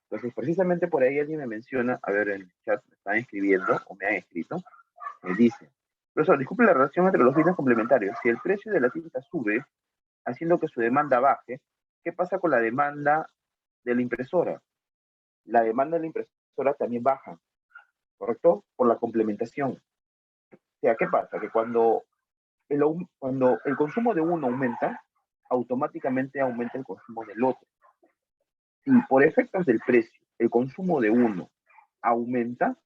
Entonces, precisamente por ahí alguien me menciona, a ver, en el chat me están escribiendo o me han escrito, me dice, profesor, disculpe la relación entre los bienes complementarios. Si el precio de la tinta sube, haciendo que su demanda baje, ¿qué pasa con la demanda de la impresora? La demanda de la impresora también baja, ¿correcto? Por la complementación. O sea, ¿qué pasa? Que cuando el consumo de uno aumenta, automáticamente aumenta el consumo del otro. Si por efectos del precio el consumo de uno aumenta,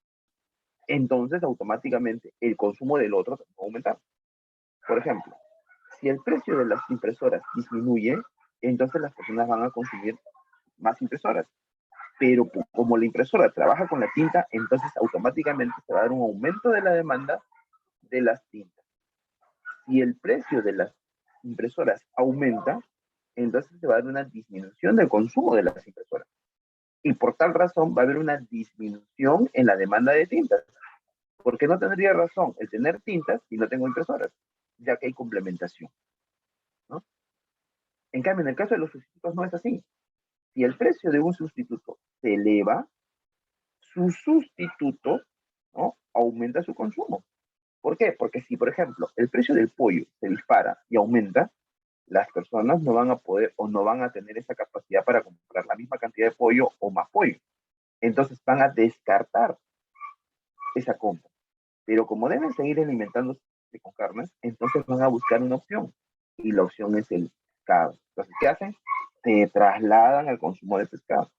entonces automáticamente el consumo del otro también va a aumentar. Por ejemplo, si el precio de las impresoras disminuye, entonces las personas van a consumir más impresoras. Pero como la impresora trabaja con la tinta, entonces automáticamente se va a dar un aumento de la demanda de las tintas. Si el precio de las impresoras aumenta, entonces se va a dar una disminución del consumo de las impresoras. Y por tal razón va a haber una disminución en la demanda de tintas. Porque no tendría razón el tener tintas si no tengo impresoras, ya que hay complementación, ¿no? En cambio, en el caso de los sustitutos no es así. Si el precio de un sustituto se eleva, su sustituto, ¿no?, aumenta su consumo. ¿Por qué? Porque si, por ejemplo, el precio del pollo se dispara y aumenta, las personas no van a poder o no van a tener esa capacidad para comprar la misma cantidad de pollo o más pollo. Entonces van a descartar esa compra. Pero como deben seguir alimentándose con carnes, entonces van a buscar una opción. Y la opción es el pescado. Entonces, ¿qué hacen? Se trasladan al consumo de pescado.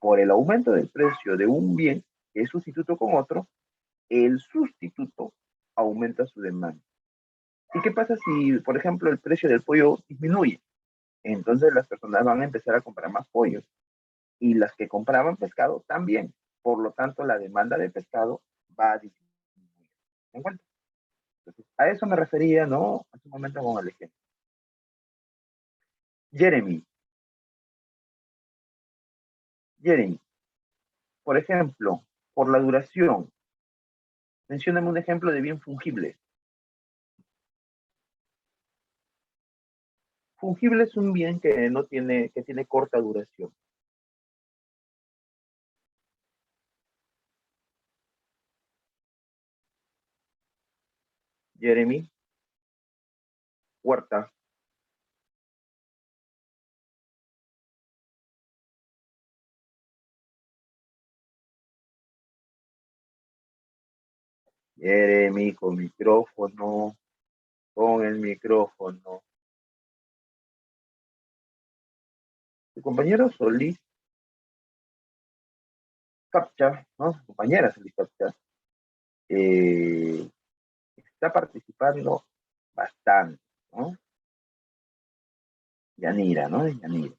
Por el aumento del precio de un bien que es sustituto con otro, el sustituto aumenta su demanda. ¿Y qué pasa si, por ejemplo, el precio del pollo disminuye? Entonces las personas van a empezar a comprar más pollos. Y las que compraban pescado también. Por lo tanto, la demanda de pescado va a disminuir. ¿Se encuentra? Entonces, a eso me refería, ¿no? Hace un momento con el ejemplo. Jeremy, por ejemplo, por la duración, mencióname un ejemplo de bien fungible. Fungible es un bien que no tiene, que tiene corta duración. Jeremy, Huerta. Jeremy, con micrófono, con el micrófono. Tu compañero Solís Captcha, ¿no? Su compañera Solís Captcha, está participando bastante, ¿no? Yanira, ¿no? Yanira.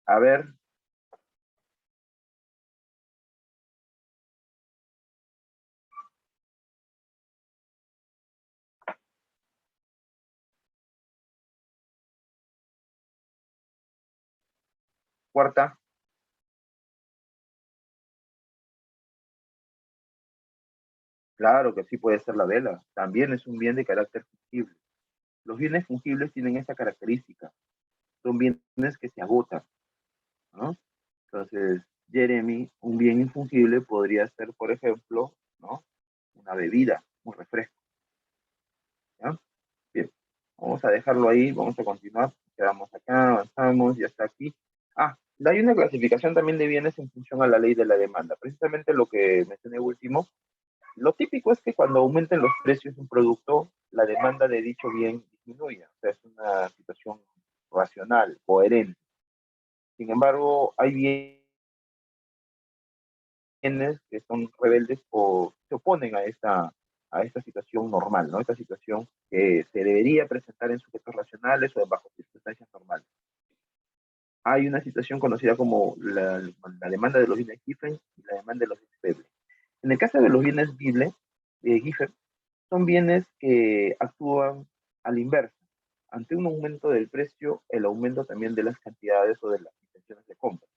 A ver. Cuarta. Claro que sí puede ser la vela. También es un bien de carácter fungible. Los bienes fungibles tienen esa característica. Son bienes que se agotan, ¿no? Entonces, Jeremy, un bien infungible podría ser, por ejemplo, ¿no?, una bebida, un refresco. ¿Ya? Bien, vamos a dejarlo ahí, vamos a continuar. Quedamos acá, avanzamos, ya está aquí. Hay una clasificación también de bienes en función a la ley de la demanda. Precisamente lo que mencioné último. Lo típico es que cuando aumenten los precios de un producto, la demanda de dicho bien disminuye. O sea, es una situación racional, coherente. Sin embargo, hay bienes que son rebeldes o se oponen a esta situación normal, ¿no? Esta situación que se debería presentar en sujetos racionales o bajo circunstancias normales. Hay una situación conocida como la demanda de los bienes Giffen y la demanda de los bienes Veblen. En el caso de los bienes Giffen, son bienes que actúan a la inversa. Ante un aumento del precio, el aumento también de las cantidades o de las intenciones de compra.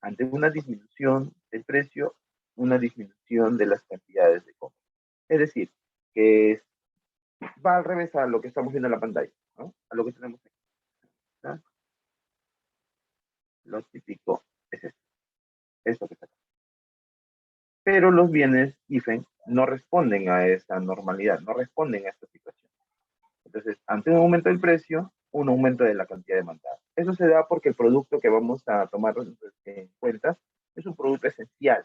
Ante una disminución del precio, una disminución de las cantidades de compra. Es decir, que va al revés a lo que estamos viendo en la pantalla, ¿no? A lo que tenemos aquí, ¿no? Lo típico es esto que está acá. Pero los bienes IFEN no responden a esa normalidad, no responden a esta situación. Entonces, ante un aumento del precio, un aumento de la cantidad demandada. Eso se da porque el producto que vamos a tomar en cuenta es un producto esencial.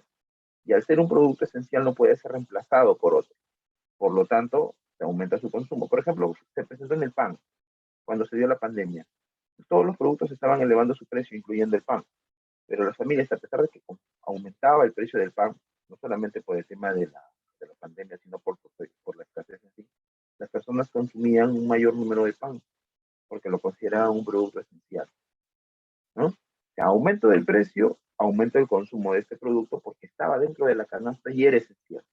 Y al ser un producto esencial no puede ser reemplazado por otro. Por lo tanto, se aumenta su consumo. Por ejemplo, se presentó en el pan, cuando se dio la pandemia. Todos los productos estaban elevando su precio, incluyendo el pan. Pero las familias, a pesar de que aumentaba el precio del pan, no solamente por el tema de la pandemia, sino por la escasez en sí, las personas consumían un mayor número de pan, porque lo consideraban un producto esencial, ¿no? O sea, aumento del precio, aumento del consumo de este producto, porque estaba dentro de la canasta y era esencial,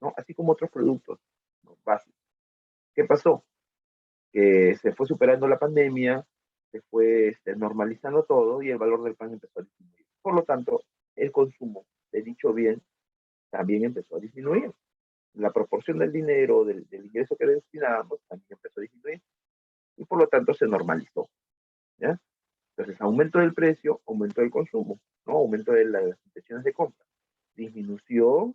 ¿no? Así como otros productos, ¿no?, básicos. ¿Qué pasó? Que se fue superando la pandemia, se fue normalizando todo y el valor del pan empezó a disminuir. Por lo tanto, el consumo de dicho bien también empezó a disminuir. La proporción del dinero, del ingreso que le destinábamos, también empezó a disminuir y por lo tanto se normalizó, ¿ya? Entonces, aumento del precio, aumento del consumo, ¿no? Aumento de las intenciones de compra. Disminución,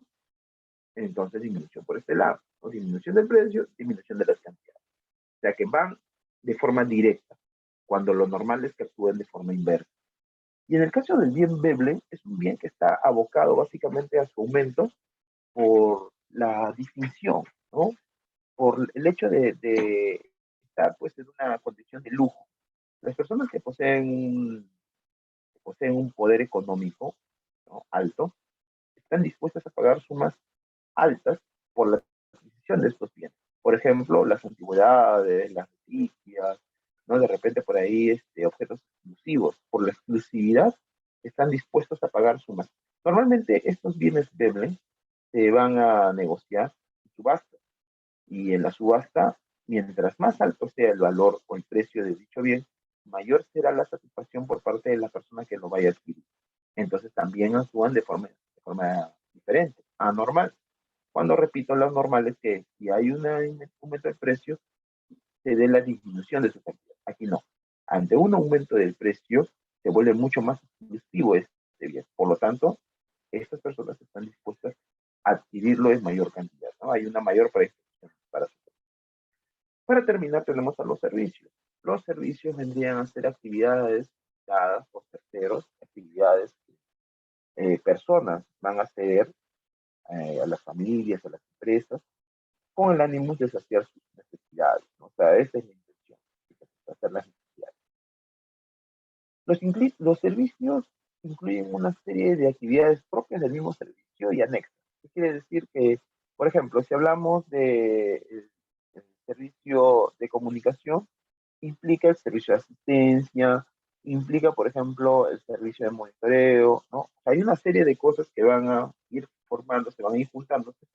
entonces disminución por este lado, ¿no? Disminución del precio, disminución de las cantidades. O sea que van de forma directa, cuando lo normal es que actúen de forma inversa. Y en el caso del bien Veblen, es un bien que está abocado básicamente a su aumento por la distinción, ¿no? Por el hecho de estar pues en una condición de lujo. Las personas que poseen un poder económico, ¿no?, alto, están dispuestas a pagar sumas altas por la adquisición de estos bienes. Por ejemplo, las antigüedades, las reliquias, ¿no? De repente por ahí objetos exclusivos. Por la exclusividad están dispuestos a pagar sumas. Normalmente estos bienes Veblen se van a negociar en subasta. Y en la subasta, mientras más alto sea el valor o el precio de dicho bien, mayor será la satisfacción por parte de la persona que lo vaya a adquirir. Entonces también actúan de forma diferente, anormal. Cuando repito, lo normal es que si hay un aumento del precio, se dé la disminución de su cantidad. Aquí no. Ante un aumento del precio, se vuelve mucho más exclusivo este bien. Por lo tanto, estas personas están dispuestas a adquirirlo en mayor cantidad, ¿no? Hay una mayor predisposición para su. Para terminar, tenemos a los servicios. Los servicios vendrían a ser actividades dadas por terceros, actividades que personas van a hacer a las familias, a las empresas, con el ánimo de saciar sus necesidades, ¿no? O sea, esa es la intención, saciar las necesidades. Los servicios incluyen una serie de actividades propias del mismo servicio y anexas. ¿Qué quiere decir? Que, por ejemplo, si hablamos de el servicio de comunicación, implica el servicio de asistencia, implica, por ejemplo, el servicio de monitoreo, ¿no? O sea, hay una serie de cosas que van a ir formándose, van a ir juntándose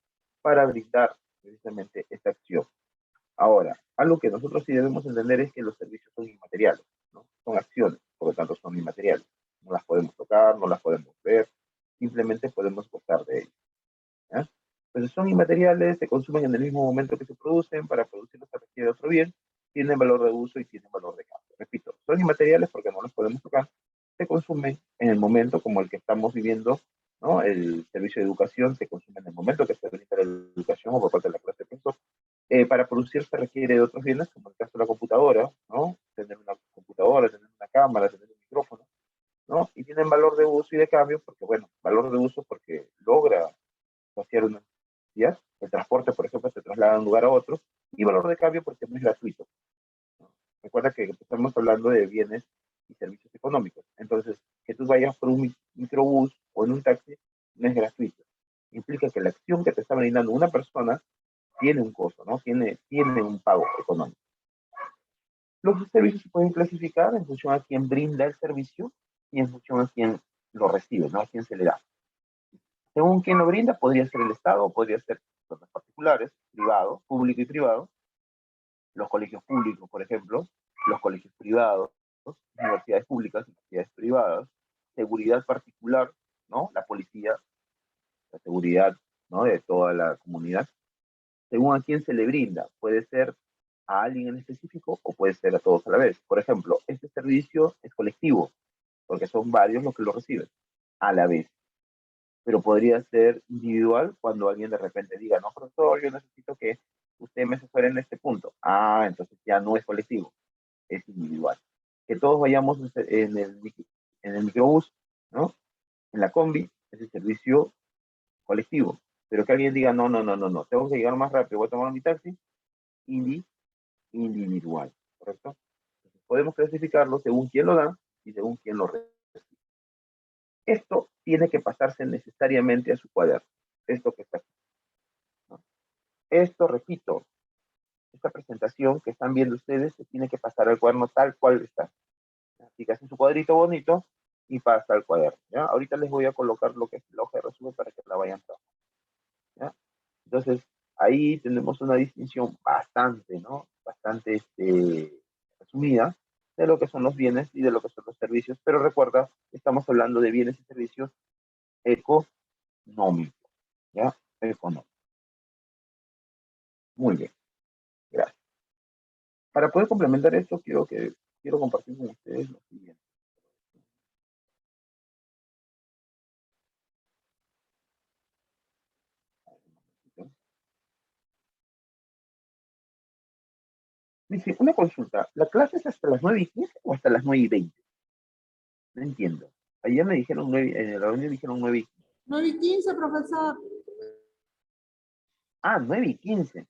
para brindar precisamente esta acción. Ahora, algo que nosotros sí debemos entender es que los servicios son inmateriales, ¿no? Son acciones, por lo tanto son inmateriales. No las podemos tocar, no las podemos ver, simplemente podemos gozar de ellas, ¿ya? Entonces son inmateriales, se consumen en el mismo momento que se producen, para producirlos se requiere otro bien, tienen valor de uso y tienen valor de cambio. Repito, son inmateriales porque no los podemos tocar, se consumen en el momento como el que estamos viviendo, ¿no? El servicio de educación se consume en el momento que se brinda la educación o por parte de la clase de profesor. Para producir se requiere de otros bienes, como el caso de la computadora, ¿no? Tener una computadora, tener una cámara, tener un micrófono, ¿no? Y tienen valor de uso y de cambio porque, bueno, valor de uso porque logra saciar una necesidad. El transporte, por ejemplo, se traslada de un lugar a otro, y valor de cambio porque no es gratuito, ¿no? Recuerda que estamos hablando de bienes y servicios económicos. Entonces, que tú vayas por un microbús o en un taxi no es gratuito. Implica que la acción que te está brindando una persona tiene un costo, ¿no? Tiene un pago económico. Los servicios se pueden clasificar en función a quién brinda el servicio y en función a quién lo recibe, ¿no? A quién se le da. Según quién lo brinda, podría ser el Estado, podría ser personas particulares, privados, público y privado, los colegios públicos, por ejemplo, los colegios privados, universidades públicas, universidades privadas, seguridad particular, ¿no? La policía, la seguridad, ¿no?, de toda la comunidad, según a quién se le brinda. Puede ser a alguien en específico o puede ser a todos a la vez. Por ejemplo, este servicio es colectivo, porque son varios los que lo reciben a la vez. Pero podría ser individual cuando alguien de repente diga, no, profesor, yo necesito que usted me asesore en este punto. Ah, entonces ya no es colectivo, es individual. Que todos vayamos en el microbús, ¿no? En la combi, es el servicio colectivo. Pero que alguien diga, no, tengo que llegar más rápido, voy a tomar mi taxi, individual, ¿correcto? Entonces, podemos clasificarlo según quién lo da y según quién lo recibe. Esto tiene que pasarse necesariamente a su cuaderno. Esto que está aquí, ¿no? Esto, repito, esta presentación que están viendo ustedes se tiene que pasar al cuaderno tal cual está. Así que hacen su cuadrito bonito y pasa al cuaderno, ¿ya? Ahorita les voy a colocar lo que es la hoja de resumen para que la vayan trabajando, ¿ya? Entonces, ahí tenemos una distinción bastante, ¿no? Bastante resumida de lo que son los bienes y de lo que son los servicios. Pero recuerda, estamos hablando de bienes y servicios económicos, ¿ya? Económicos. Muy bien, gracias. Para poder complementar esto, quiero compartir con ustedes lo siguiente. Dice, una consulta, ¿la clase es hasta las 9:15 o hasta las 9:20? No entiendo. Ayer me dijeron 9, en la reunión dijeron 9:15. 9:15, profesor. Ah, 9:15.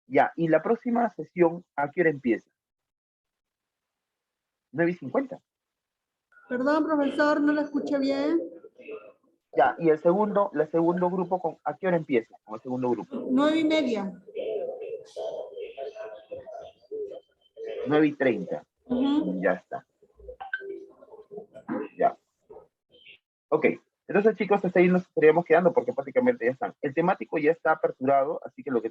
Ya, y la próxima sesión, ¿a qué hora empieza? 9:50. Perdón, profesor, no lo escuché bien. Ya, y el segundo grupo, ¿a qué hora empieza? Con el segundo grupo. 9:30. 9:30. Ya está. Ya. Ok. Entonces, chicos, hasta ahí nos estaríamos quedando porque prácticamente ya están. El temático ya está aperturado, así que lo que